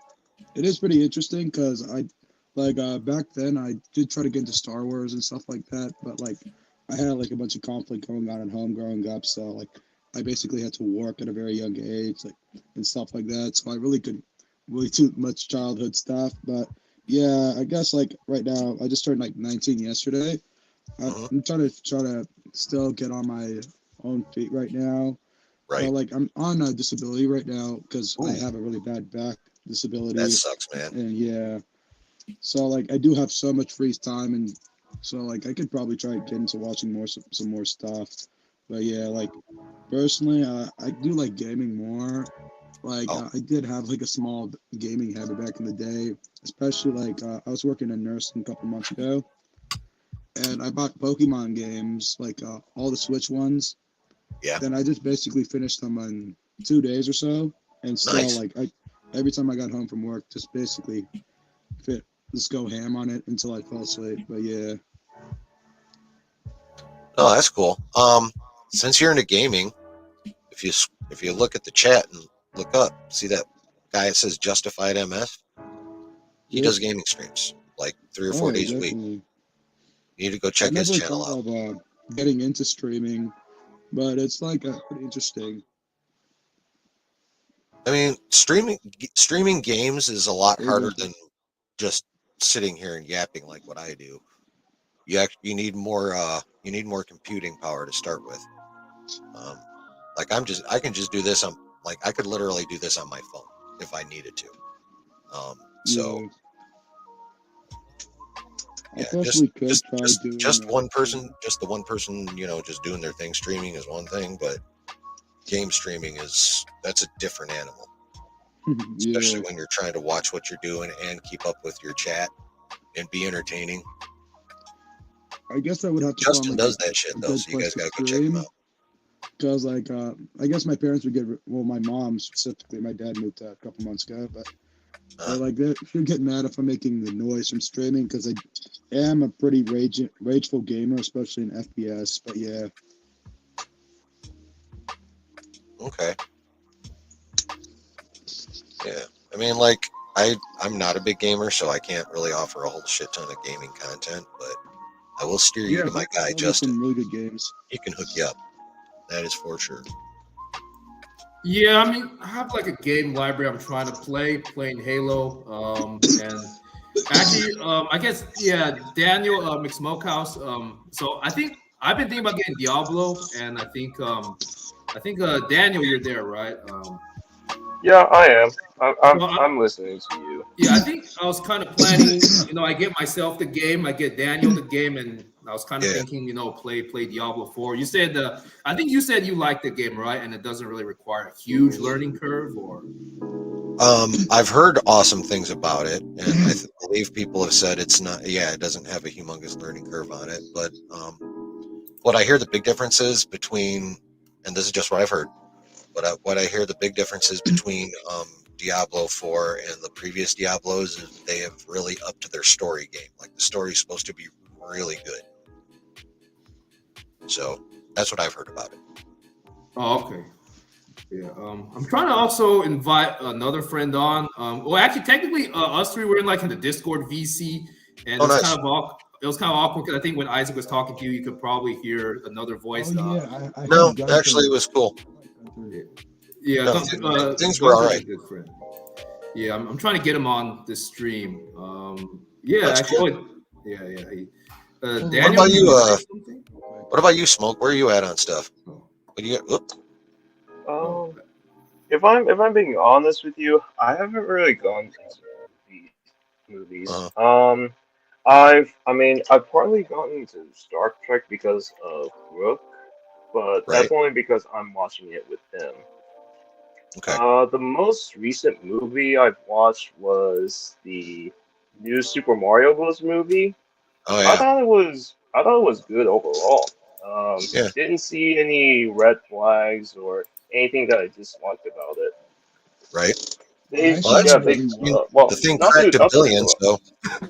Speaker 3: it is pretty interesting because back then I did try to get into Star Wars and stuff like that. But like I had like a bunch of conflict going on at home growing up, so like I basically had to work at a very young age, like and stuff like that. So I really couldn't really too much childhood stuff, but. Yeah, I guess like right now, I just turned like 19 yesterday. I'm trying to still get on my own feet right now.
Speaker 1: Right.
Speaker 3: Like I'm on a disability right now because I
Speaker 1: Ooh.
Speaker 3: have a really bad back disability.
Speaker 1: That sucks, man.
Speaker 3: And yeah, so like I do have so much free time, and so like I could probably try to get into watching some more stuff. But yeah, like personally, I do like gaming more. Like I did have like a small gaming habit back in the day, especially like I was working in nursing a couple months ago, and I bought Pokemon games, like all the Switch ones.
Speaker 1: Yeah.
Speaker 3: Then I just basically finished them in 2 days or so, and still
Speaker 1: Nice.
Speaker 3: like every time I got home from work, just basically just go ham on it until I fell asleep. But yeah.
Speaker 1: Oh, that's cool. Since you're into gaming, if you look at the chat and look up, see that guy that says Justified MS? He does gaming streams like 3 or 4 days a week.
Speaker 3: Definitely.
Speaker 1: You need to go check his
Speaker 3: never
Speaker 1: channel out.
Speaker 3: thought of getting into streaming, but it's like pretty interesting.
Speaker 1: I mean, streaming games is a lot harder than just sitting here and yapping like what I do. You need more computing power to start with. Like I can just do this on, like I could literally do this on my phone if I needed to. So
Speaker 3: I personally could try doing
Speaker 1: just one person, just the one person, just doing their thing. Streaming is one thing, but game streaming that's a different animal. Especially when you're trying to watch what you're doing and keep up with your chat and be entertaining.
Speaker 3: I guess I would have to.
Speaker 1: Justin does that shit though, so you guys gotta go check him out.
Speaker 3: Because like I guess my parents would my mom specifically, my dad moved a couple months ago, but like she'd get mad if I'm making the noise from streaming because I am a pretty rageful gamer, especially in FPS. But yeah.
Speaker 1: Okay. Yeah, I mean, like I'm not a big gamer, so I can't really offer a whole shit ton of gaming content, but I will steer you to my guy Justin.
Speaker 3: Some really good games.
Speaker 1: He can hook you up. That is for sure.
Speaker 2: Yeah, I mean, I have like a game library I'm trying to playing Halo. And actually, I guess, Daniel McSmokehouse. So I think I've been thinking about getting Diablo, and I think Daniel, you're there, right?
Speaker 4: Yeah, I am.
Speaker 2: Well,
Speaker 4: I'm listening to you.
Speaker 2: yeah, I think I was kind of planning. I get myself the game, I get Daniel the game, and I was kind of
Speaker 1: Yeah.
Speaker 2: thinking, play Diablo 4. You said I think you said you like the game, right? And it doesn't really require a huge learning curve, or
Speaker 1: I've heard awesome things about it, and I believe people have said it's not. Yeah, it doesn't have a humongous learning curve on it, but what I hear the big difference is between, and this is just what I've heard. What I hear the big difference is between Diablo 4 and the previous Diablos is they have really upped to their story game. Like the story is supposed to be really good. So that's what I've heard about it.
Speaker 2: oh, okay. Yeah, I'm trying to also invite another friend on. Well, actually, technically, us three were in the Discord VC, and
Speaker 1: Oh, nice.
Speaker 2: it was kind of awkward because I think when Isaac was talking to you, you could probably hear another voice.
Speaker 3: Oh yeah, I
Speaker 1: No,
Speaker 3: heard Gunther.
Speaker 1: actually, it was cool.
Speaker 2: Yeah,
Speaker 1: No, things were all
Speaker 2: Gunther's
Speaker 1: right.
Speaker 2: a good friend. Yeah, I'm trying to get him on this stream. Yeah,
Speaker 1: That's
Speaker 2: actually,
Speaker 1: cool.
Speaker 2: yeah.
Speaker 3: What
Speaker 2: Daniel,
Speaker 1: about you,
Speaker 2: wanna say something?
Speaker 1: What about you, Smoke? Where are you at on stuff?
Speaker 2: Oh.
Speaker 1: What do you got? Oop.
Speaker 4: If I'm being honest with you, I haven't really gone into movies.
Speaker 1: Uh-huh.
Speaker 4: I've partly gotten into Star Trek because of Brooke, but that's
Speaker 1: Right.
Speaker 4: only because I'm watching it with him.
Speaker 1: Okay.
Speaker 4: The most recent movie I've watched was the new Super Mario Bros. Movie.
Speaker 1: Oh
Speaker 4: I
Speaker 1: yeah.
Speaker 4: thought it was good overall.
Speaker 1: Yeah.
Speaker 4: Didn't see any red flags or anything that I disliked about it.
Speaker 1: Right.
Speaker 4: They,
Speaker 1: Well, that's
Speaker 4: yeah,
Speaker 1: good.
Speaker 4: they,
Speaker 1: I mean,
Speaker 4: well,
Speaker 1: the thing
Speaker 4: not
Speaker 1: cracked
Speaker 4: to,
Speaker 1: a
Speaker 4: not to
Speaker 1: billion,
Speaker 4: spoil.
Speaker 1: so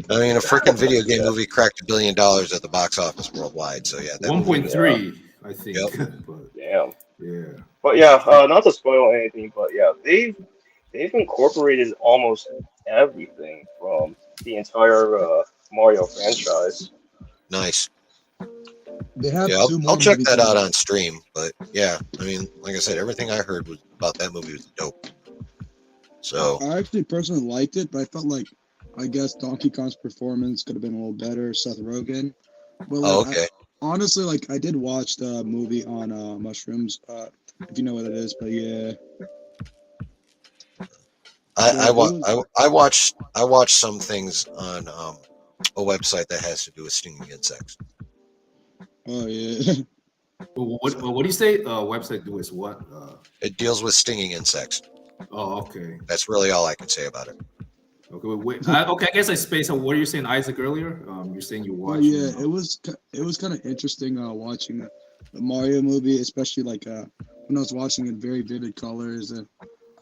Speaker 1: I mean, a freaking video game
Speaker 4: Yeah.
Speaker 1: movie cracked $1 billion at the box office worldwide. So yeah, that movie was-
Speaker 2: 1.3, I think.
Speaker 1: Yep.
Speaker 2: But
Speaker 4: Damn.
Speaker 2: yeah.
Speaker 4: But yeah, not to spoil anything, but yeah, they've incorporated almost everything from the entire Mario franchise.
Speaker 1: nice.
Speaker 3: They have
Speaker 1: Yeah,
Speaker 3: two more
Speaker 1: I'll check
Speaker 3: movies
Speaker 1: that out
Speaker 3: coming
Speaker 1: on stream. But yeah, I mean, like I said, everything I heard was about that movie was dope. So
Speaker 3: I actually personally liked it, but I felt like I guess Donkey Kong's performance could have been a little better. Seth Rogen, but
Speaker 1: oh,
Speaker 3: like
Speaker 1: okay.
Speaker 3: honestly, like I did watch the movie on mushrooms, if you know what it is. But yeah,
Speaker 1: I watched some things on a website that has to do with stinging insects.
Speaker 3: oh yeah,
Speaker 2: What do you say? Website do is what?
Speaker 1: It deals with stinging insects.
Speaker 2: Oh, okay.
Speaker 1: That's really all I can say about it.
Speaker 2: Okay, wait. Okay, I guess I spaced out. What are you saying, Isaac, earlier? You're saying you
Speaker 3: oh
Speaker 2: watched.
Speaker 3: yeah. It was kind of interesting watching the Mario movie, especially like when I was watching it in very vivid colors. And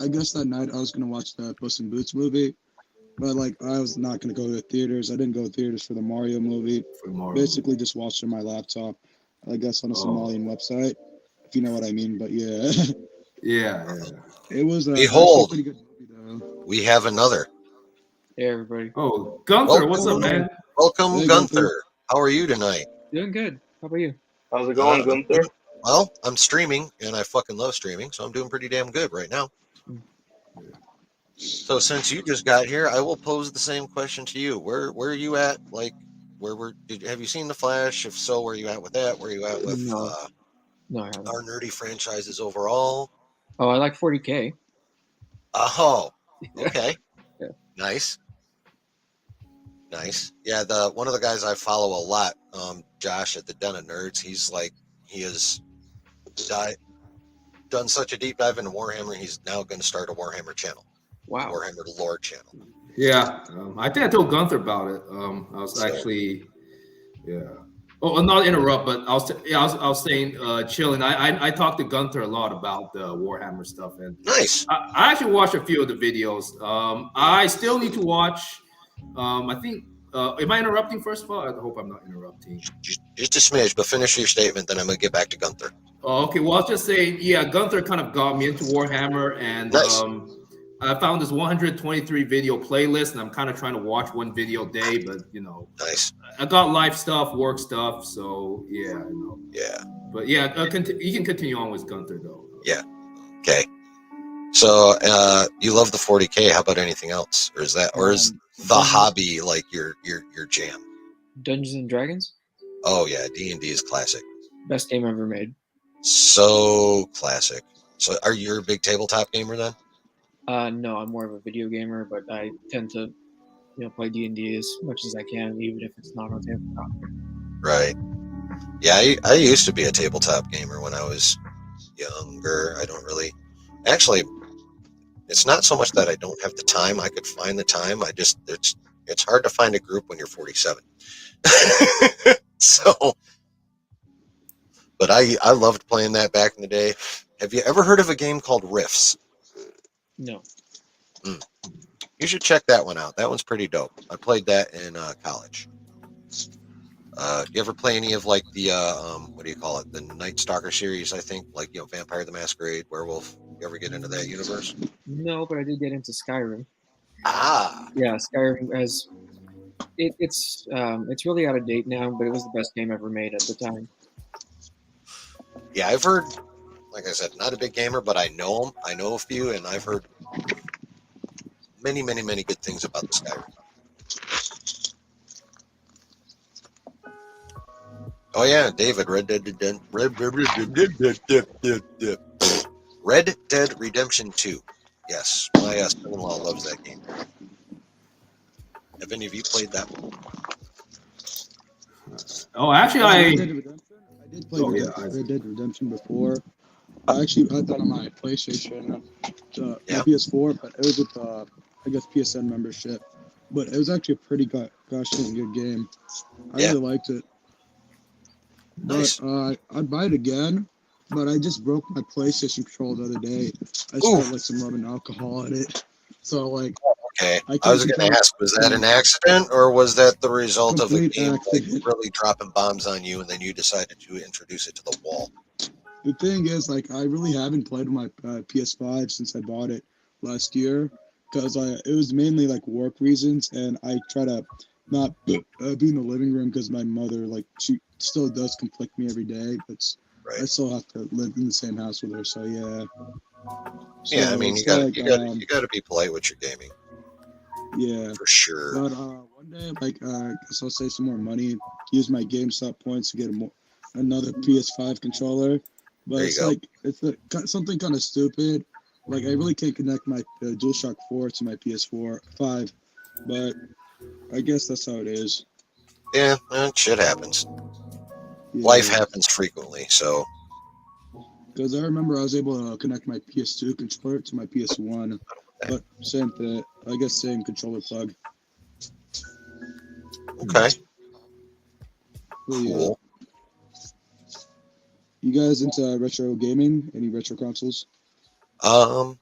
Speaker 3: I guess that night I was gonna watch the Puss in Boots movie, but like I was not gonna go to the theaters. I didn't go to theaters for the Mario movie.
Speaker 2: For Mario.
Speaker 3: Basically, just watched on my laptop. I guess on a
Speaker 2: Oh.
Speaker 3: Somalian website, if you know what I mean. But yeah,
Speaker 2: Yeah.
Speaker 3: it was
Speaker 1: Behold.
Speaker 3: pretty good movie though.
Speaker 1: We have another.
Speaker 5: Hey everybody,
Speaker 2: Oh, Gunther, what's up,
Speaker 1: Welcome.
Speaker 2: man?
Speaker 1: Welcome,
Speaker 3: Hey,
Speaker 1: Gunther.
Speaker 3: Gunther.
Speaker 1: How are you tonight?
Speaker 5: doing good. How about you?
Speaker 4: How's it going, Gunther?
Speaker 1: Well, I'm streaming, and I fucking love streaming, so I'm doing pretty damn good right now. So since you just got here, I will pose the same question to you. Where are you at? Like, have you seen The Flash? If so, where are you at with that? Where are you at with
Speaker 5: No. No, I haven't.
Speaker 1: our nerdy franchises overall?
Speaker 5: Oh, I like 40K.
Speaker 1: Oh, okay.
Speaker 5: Yeah.
Speaker 1: Nice. Yeah, one of the guys I follow a lot, Josh at the Den of Nerds, he has done such a deep dive into Warhammer, he's now going to start a Warhammer channel.
Speaker 5: Wow.
Speaker 1: Warhammer Lore channel.
Speaker 2: Yeah, I think I told Gunther about it. I was actually, yeah. Oh, not interrupt, but I was saying, chilling. I talked to Gunther a lot about the Warhammer stuff, and
Speaker 1: Nice.
Speaker 2: I actually watched a few of the videos. I still need to watch. I think. Am I interrupting? First of all, I hope I'm not interrupting.
Speaker 1: Just a smidge, but finish your statement, then I'm going to get back to Gunther.
Speaker 2: Oh, okay. Well, I was just saying, yeah, Gunther kind of got me into Warhammer, and
Speaker 1: Nice.
Speaker 2: I found this 123 video playlist, and I'm kind of trying to watch one video a day, but
Speaker 1: Nice.
Speaker 2: I got life stuff, work stuff, so yeah,
Speaker 1: Yeah.
Speaker 2: But yeah, you can continue on with Gunther though.
Speaker 1: Yeah. Okay. So you love the 40K. How about anything else, or is the hobby like your jam?
Speaker 5: Dungeons and Dragons,
Speaker 1: Oh yeah, D&D is classic.
Speaker 5: best game ever made.
Speaker 1: So classic. So are you a big tabletop gamer then?
Speaker 5: No, I'm more of a video gamer, but I tend to, play D&D as much as I can, even if it's not on tabletop.
Speaker 1: Right. Yeah, I used to be a tabletop gamer when I was younger. I don't really. Actually, it's not so much that I don't have the time. I could find the time. It's hard to find a group when you're 47. So, but I loved playing that back in the day. Have you ever heard of a game called Rifts?
Speaker 5: No.
Speaker 1: You should check that one out. That one's pretty dope. I played that in college. You ever play any of like the what do you call it? The Night Stalker series? I think like Vampire the Masquerade, Werewolf. You ever get into that universe?
Speaker 5: No, but I did get into Skyrim.
Speaker 1: Ah,
Speaker 5: Yeah, Skyrim has it's really out of date now, but it was the best game ever made at the time.
Speaker 1: yeah. I've heard. Like I said, not a big gamer, but I know them. I know a few, and I've heard many, many, many good things about the Skyrim. Oh yeah, David, Red Dead Redemption 2. Yes, my son-in-law loves that game. Have any of you played that one?
Speaker 2: Oh, actually,
Speaker 3: Red Dead Redemption? I did play
Speaker 2: Oh, yeah,
Speaker 3: Red Dead Redemption before. I actually had that on my PlayStation, my PS4, but it was with I guess PSN membership. But it was actually a pretty gosh dang good game. I really liked it.
Speaker 1: Nice.
Speaker 3: But I'd buy it again. But I just broke my PlayStation controller the other day. I spilled like some rubbing alcohol in it. So like.
Speaker 1: Okay. I was going to ask, was that an accident or was that the result of a game like really dropping bombs on you and then you decided to introduce it to the wall?
Speaker 3: The thing is, like, I really haven't played with my PS5 since I bought it last year because it was mainly like work reasons, and I try to not be in the living room because my mother, like, she still does conflict me every day, but I still have to live in the same house with her. So yeah. So,
Speaker 1: yeah, I mean, you got to be polite with your gaming.
Speaker 3: Yeah,
Speaker 1: for sure.
Speaker 3: But one day, like, I guess I'll save some more money, use my GameStop points to get another PS5 controller. But it's like something kind of stupid. Like I really can't connect my DualShock 4 to my PS4 5, but I guess that's how it is.
Speaker 1: Yeah, shit happens. Yeah. Life happens frequently, so.
Speaker 3: Because I remember I was able to connect my PS2 controller to my PS1, but same thing. I guess same controller plug.
Speaker 1: Okay.
Speaker 3: Cool. Yeah. You guys into retro gaming? Any retro consoles?
Speaker 1: I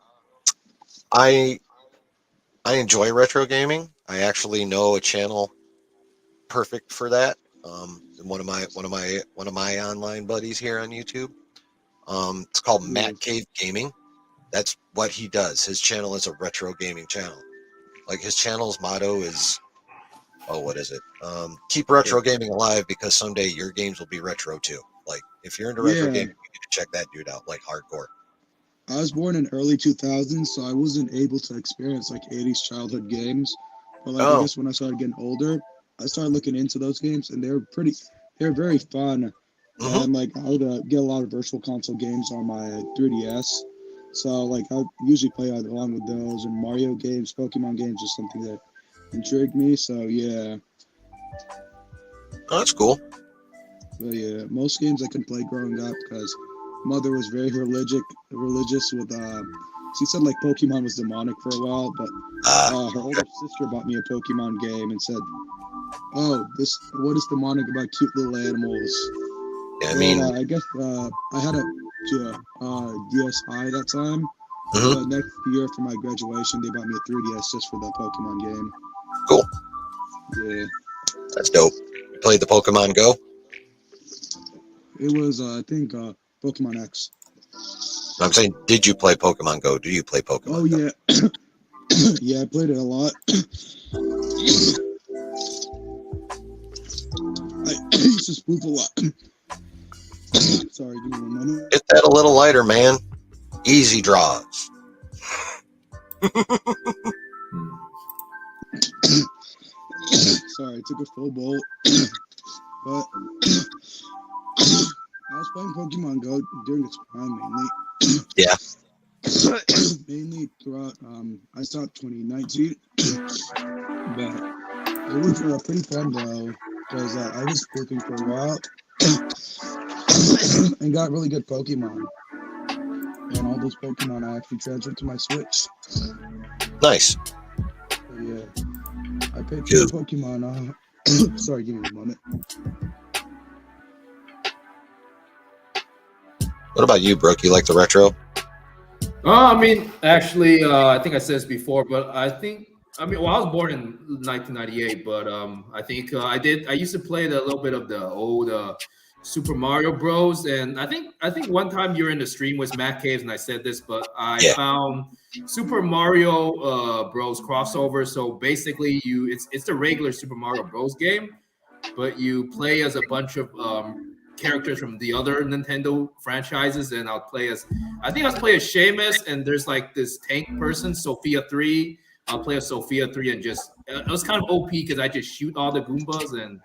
Speaker 1: enjoy retro gaming. I actually know a channel perfect for that. One of my online buddies here on YouTube. It's called Matt Cave Gaming. That's what he does. His channel is a retro gaming channel. Like his channel's motto is, what is it? Keep retro gaming alive because someday your games will be retro too. Like if you're into retro gaming, you need to check that dude out, like hardcore.
Speaker 3: I was born in early 2000s, so I wasn't able to experience like 80s childhood games. But like I guess when I started getting older, I started looking into those games, and they were very fun. Mm-hmm. And like I would get a lot of virtual console games on my 3DS. So like I usually play along with those, and Mario games, Pokemon games is something that intrigued me. So yeah.
Speaker 1: Oh, that's cool.
Speaker 3: But yeah, most games I couldn't play growing up because mother was very religious with she said like Pokemon was demonic for a while, but her older sister bought me a Pokemon game and said, "Oh, what is demonic about cute little animals?"
Speaker 1: Yeah, I mean,
Speaker 3: I guess I had a DSi that time.
Speaker 1: Mm-hmm.
Speaker 3: But next year for my graduation, they bought me a 3DS just for that Pokemon game.
Speaker 1: Cool.
Speaker 3: Yeah,
Speaker 1: that's dope. You played the Pokemon Go?
Speaker 3: It was I think Pokemon X.
Speaker 1: I'm saying, did you play Pokemon Go? Do you play Pokemon
Speaker 3: Go?
Speaker 1: Yeah.
Speaker 3: Yeah, I played it a lot. I used to spoof a lot. Sorry, give me one moment.
Speaker 1: Get that a little lighter, man. Easy draws.
Speaker 3: Sorry, I took a full bowl. But I was playing Pokemon Go during its prime mainly.
Speaker 1: Yeah.
Speaker 3: Mainly throughout, I stopped 2019, but it was pretty fun though, because I was looking for a while and got really good Pokemon. And all those Pokemon I actually transferred to my Switch.
Speaker 1: Nice.
Speaker 3: So, yeah. I paid for the Pokemon. Sorry, give me a moment.
Speaker 1: What about you, Brooke? You like the retro?
Speaker 2: I mean, actually, I think I said this before, but I was born in 1998, but I think I used to play a little bit of the old Super Mario Bros. And I think one time you were in the stream with Matt Caves, and I said this, but I found Super Mario Bros. Crossover. So basically, it's the regular Super Mario Bros. Game, but you play as a bunch of characters from the other Nintendo franchises, and I was playing as Seamus, and there's like this tank person, Sophia 3. I'll play as Sophia 3, and just it was kind of OP because I just shoot all the Goombas, and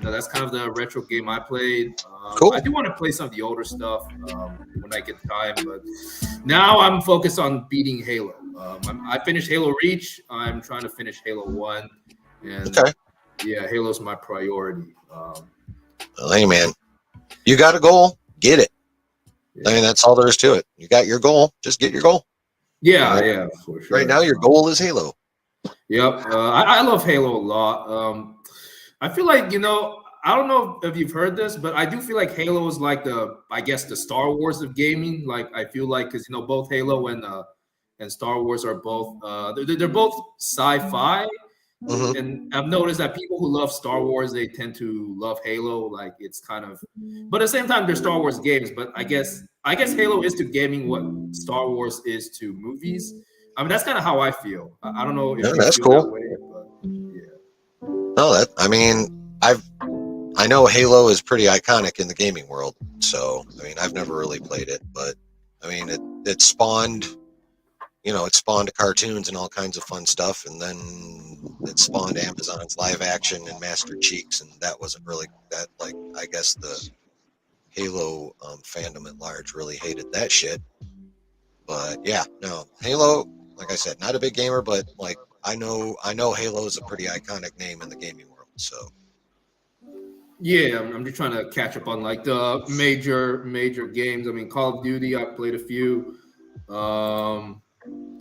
Speaker 2: that's kind of the retro game I played.
Speaker 1: Cool.
Speaker 2: I do want to play some of the older stuff when I get time, but now I'm focused on beating Halo. I finished Halo Reach. I'm trying to finish Halo 1, and yeah, Halo's my priority.
Speaker 1: Well, hey, man. You got a goal, get it. I mean, that's all there is to it. You got your goal, just get your goal.
Speaker 2: Yeah, for sure.
Speaker 1: Right now, your goal is Halo.
Speaker 2: Yep. I love Halo a lot. I feel like, I don't know if you've heard this, but I do feel like Halo is like the Star Wars of gaming. Like, I feel like, because, both Halo and Star Wars are both, they're both sci-fi. Mm-hmm. And I've noticed that people who love Star Wars, they tend to love Halo. Like, it's kind of, but at the same time, they're Star Wars games. But I guess Halo is to gaming what Star Wars is to movies. I mean, that's kind of how I feel. I don't know if
Speaker 1: that's
Speaker 2: feel
Speaker 1: cool.
Speaker 2: That way, but yeah.
Speaker 1: No, I know Halo is pretty iconic in the gaming world. So, I mean, I've never really played it, but I mean, it spawned. It spawned cartoons and all kinds of fun stuff, and then it spawned Amazon's live action and Master Cheeks, and that wasn't really that. Like, I guess the Halo fandom at large really hated that shit. But yeah, no, Halo. Like I said, not a big gamer, but like I know Halo is a pretty iconic name in the gaming world. So
Speaker 2: yeah, I'm just trying to catch up on like the major games. I mean, Call of Duty, I played a few.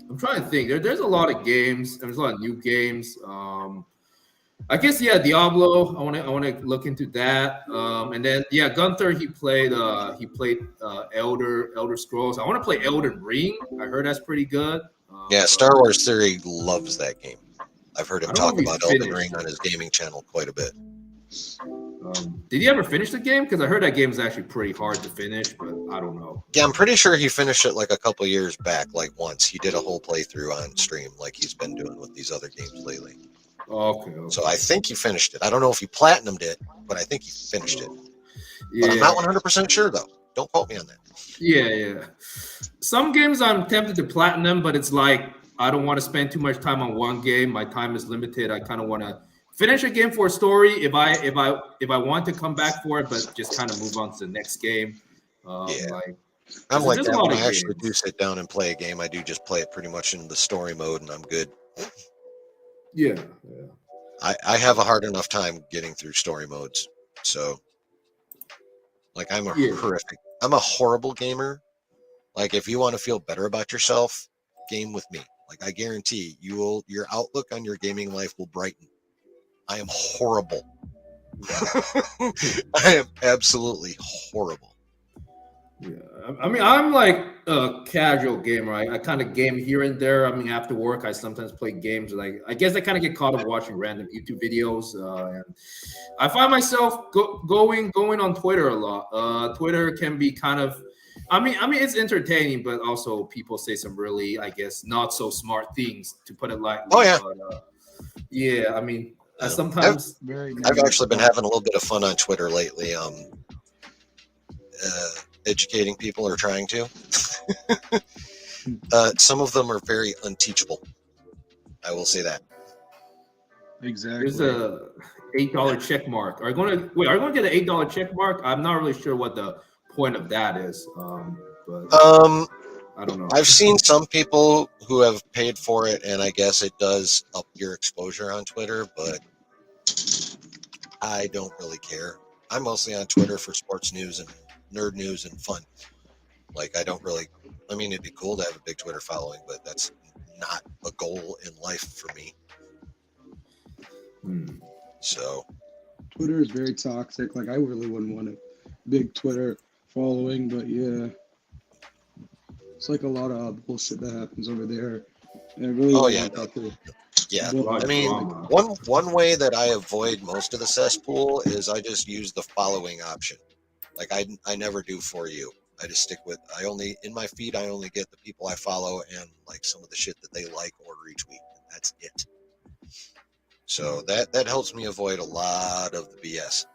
Speaker 2: I'm trying to think. There's a lot of games. There's a lot of new games. I guess Diablo. I want to look into that. And then Gunther. He played Elder Scrolls. I want to play Elden Ring. I heard that's pretty good.
Speaker 1: Star Wars Theory loves that game. I've heard him talk about Elden Ring on his gaming channel quite a bit.
Speaker 2: Did he ever finish the game? Because I heard that game is actually pretty hard to finish, but I don't know.
Speaker 1: Yeah, I'm pretty sure he finished it like a couple years back. Like once he did a whole playthrough on stream, like he's been doing with these other games lately.
Speaker 2: Okay.
Speaker 1: So I think he finished it. I don't know if he platinumed it, but I think he finished it.
Speaker 2: Yeah.
Speaker 1: But I'm not 100% sure though. Don't quote me on that.
Speaker 2: Yeah. Some games I'm tempted to platinum, but it's like I don't want to spend too much time on one game. My time is limited. I kind of want to finish a game for a story if I want to come back for it, but just kind of move on to the next game.
Speaker 1: I'm like that when I actually do sit down and play a game. I do just play it pretty much in the story mode, and I'm good.
Speaker 2: Yeah.
Speaker 1: I have a hard enough time getting through story modes, so like I'm a horrible gamer. Like if you want to feel better about yourself, game with me. Like I guarantee your outlook on your gaming life will brighten. I am horrible. I am absolutely horrible.
Speaker 2: Yeah, I mean, I'm like a casual gamer. I kind of game here and there. I mean, after work, I sometimes play games. Like, I guess I kind of get caught up watching random YouTube videos, and I find myself going on Twitter a lot. Twitter can be kind of, I mean, it's entertaining, but also people say some really, I guess, not so smart things, to put it lightly.
Speaker 1: Oh yeah,
Speaker 2: but, yeah. I mean. Sometimes
Speaker 1: I've actually been having a little bit of fun on Twitter lately, educating people, or trying to. Some of them are very unteachable. I will say that.
Speaker 3: Exactly.
Speaker 2: There's a $8 check mark. Are you going to get an $8 check mark? I'm not really sure what the point of that is. but
Speaker 1: Um,
Speaker 2: I don't know.
Speaker 1: I've seen some people who have paid for it, and I guess it does up your exposure on Twitter, but I don't really care. I'm mostly on Twitter for sports news and nerd news and fun. Like, I don't really, I mean, it'd be cool to have a big Twitter following, but that's not a goal in life for me.
Speaker 2: Hmm.
Speaker 1: So,
Speaker 3: Twitter is very toxic. Like I really wouldn't want a big Twitter following, but yeah, it's like a lot of bullshit that happens over there. And I really
Speaker 1: oh
Speaker 3: don't
Speaker 1: yeah,
Speaker 3: want
Speaker 1: no,
Speaker 3: that to.
Speaker 1: yeah.
Speaker 2: A lot
Speaker 1: I
Speaker 2: of
Speaker 1: mean,
Speaker 2: drama.
Speaker 1: one way that I avoid most of the cesspool is I just use the following option. Like I never do for you. I just stick with I only in my feed I only get the people I follow and like some of the shit that they like or retweet. And that's it. So that helps me avoid a lot of the BS.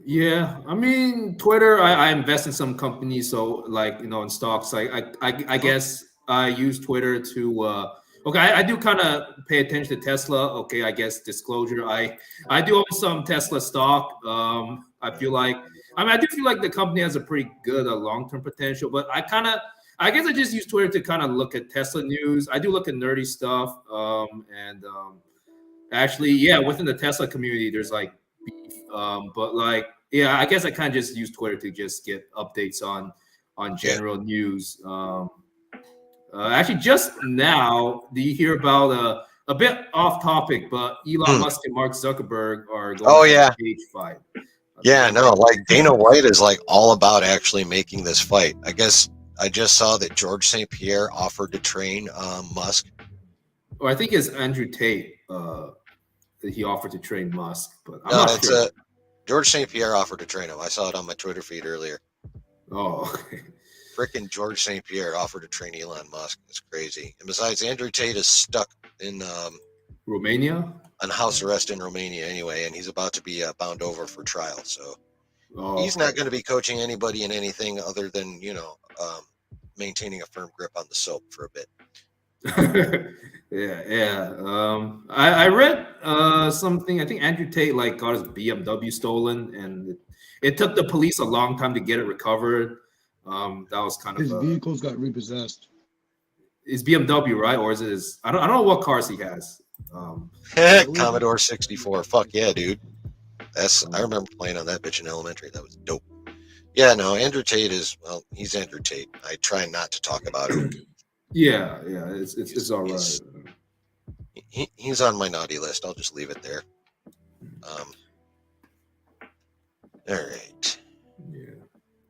Speaker 2: Yeah, I mean Twitter. I invest in some companies, so like in stocks. I guess I use Twitter to. Okay, I do kind of pay attention to Tesla. Okay, I guess disclosure. I do own some Tesla stock. I feel like I do feel like the company has a pretty good long term potential, but I guess I just use Twitter to kind of look at Tesla news. I do look at nerdy stuff. Actually, yeah, within the Tesla community, there's like beef. But like, yeah, I guess I kind of just use Twitter to just get updates on general news. Actually, just now, do you hear about a bit off topic, but Elon Musk and Mark Zuckerberg are going
Speaker 1: Oh
Speaker 2: to have
Speaker 1: yeah.
Speaker 2: a cage fight.
Speaker 1: Yeah, no, like Dana White is like all about actually making this fight. I guess I just saw that George St. Pierre offered to train Musk.
Speaker 2: Or I think it's Andrew Tate that he offered to train Musk, but I'm
Speaker 1: No,
Speaker 2: not
Speaker 1: it's
Speaker 2: sure.
Speaker 1: George St. Pierre offered to train him. I saw it on my Twitter feed earlier.
Speaker 2: Oh, okay.
Speaker 1: Frickin' George St. Pierre offered to train Elon Musk. It's crazy. And besides, Andrew Tate is stuck in
Speaker 2: Romania?
Speaker 1: on house arrest in Romania anyway, and he's about to be bound over for trial. So
Speaker 2: Oh,
Speaker 1: he's not going to be coaching anybody in anything other than maintaining a firm grip on the soap for a bit.
Speaker 2: yeah. I read something. I think Andrew Tate like got his BMW stolen, and it took the police a long time to get it recovered. That was kind
Speaker 3: His
Speaker 2: of
Speaker 3: vehicles got repossessed.
Speaker 2: his BMW, right? Or is it his? I don't know what cars he has.
Speaker 1: Commodore 64. Fuck yeah, dude. I remember playing on that bitch in elementary. That was dope. Yeah, no, Andrew Tate he's Andrew Tate. I try not to talk about him.
Speaker 2: Yeah, it's all right.
Speaker 1: He's on my naughty list. I'll just leave it there. All right.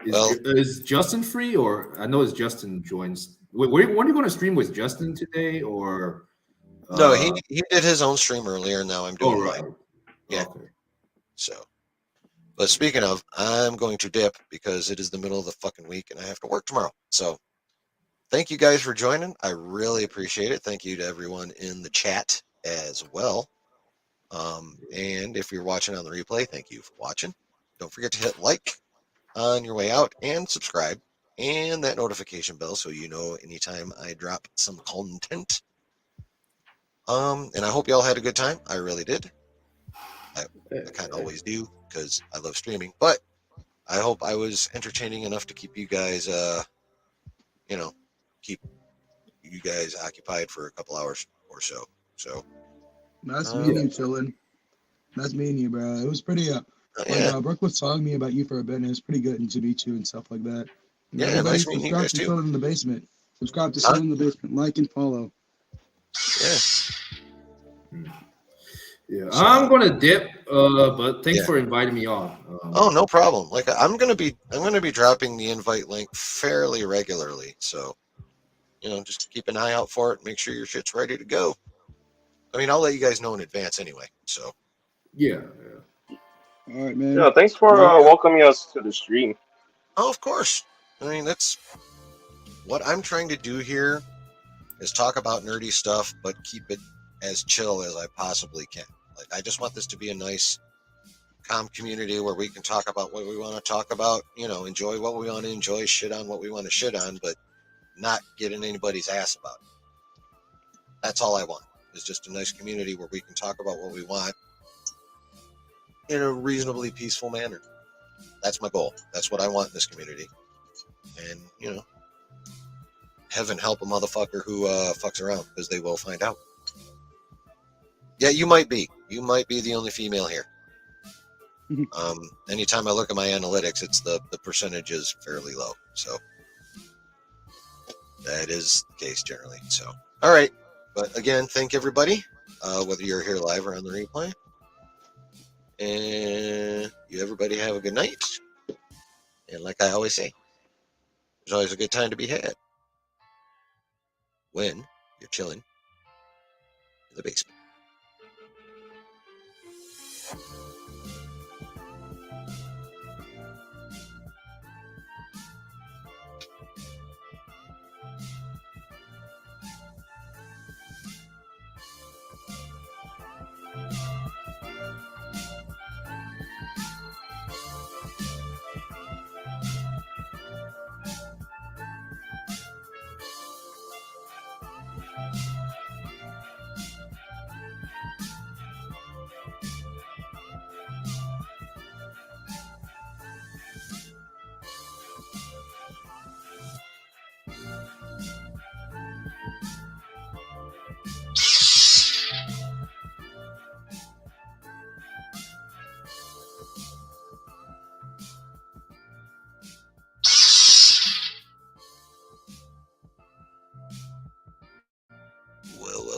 Speaker 2: Yeah. Is Justin free, or I know it's Justin joins. When are you going to stream with Justin today, or?
Speaker 1: No, he did his own stream earlier. Now I'm doing
Speaker 2: right.
Speaker 1: mine. Yeah.
Speaker 2: Okay.
Speaker 1: So, but speaking of, I'm going to dip because it is the middle of the fucking week and I have to work tomorrow. So, thank you guys for joining. I really appreciate it. Thank you to everyone in the chat as well. And if you're watching on the replay, thank you for watching. Don't forget to hit like on your way out and subscribe and that notification bell so you know anytime I drop some content. And I hope you all had a good time. I really did. I kind of always do because I love streaming, but I hope I was entertaining enough to keep you guys, keep you guys occupied for a couple hours or so. So
Speaker 3: That's me and you chilling. That's me and you, bro. It was pretty. Brooke was telling me about you for a bit, and it was pretty good to meet you and stuff like that. And
Speaker 1: yeah,
Speaker 3: everybody,
Speaker 1: nice meeting you
Speaker 3: subscribe
Speaker 1: guys
Speaker 3: to
Speaker 1: too.
Speaker 3: Chilling in the Basement. Subscribe to Chilling in the Basement. Like and follow.
Speaker 1: Yeah.
Speaker 2: Yeah, I'm gonna dip, but thanks for inviting me on.
Speaker 1: Oh, no problem. Like I'm gonna be dropping the invite link fairly regularly, so just keep an eye out for it. Make sure your shit's ready to go. I mean, I'll let you guys know in advance anyway. So
Speaker 2: yeah.
Speaker 3: All right, man.
Speaker 4: Yeah, thanks for welcoming us to the stream.
Speaker 1: Oh, of course. I mean, that's what I'm trying to do here is talk about nerdy stuff, but keep it as chill as I possibly can. Like, I just want this to be a nice, calm community where we can talk about what we want to talk about, enjoy what we want to enjoy, shit on what we want to shit on, but not get in anybody's ass about it. That's all I want, is just a nice community where we can talk about what we want in a reasonably peaceful manner. That's my goal. That's what I want in this community. And, heaven help a motherfucker who fucks around, because they will find out. Yeah, you might be. You might be the only female here. Anytime I look at my analytics, it's the percentage is fairly low. So that is the case generally. So, all right. But again, thank everybody, whether you're here live or on the replay. And you everybody have a good night. And like I always say, there's always a good time to be had when you're chilling in the basement.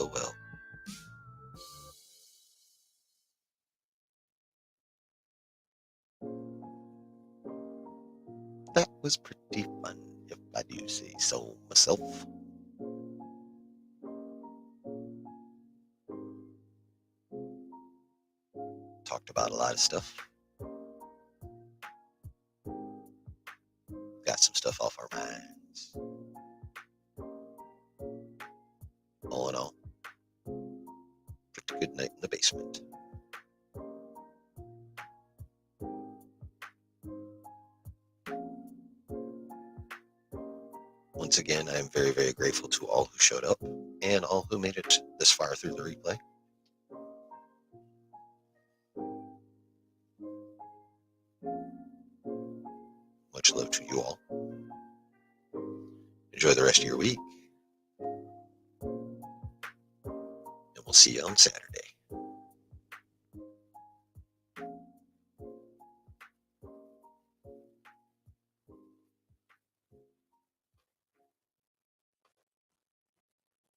Speaker 1: Well. That was pretty fun, if I do say so myself. Talked about a lot of stuff. Got some stuff off our minds. All in all, pretty good night in the basement. Once again, I am very, very grateful to all who showed up and all who made it this far through the replay. Much love to you all. Enjoy the rest of your week. And we'll see you on Saturday.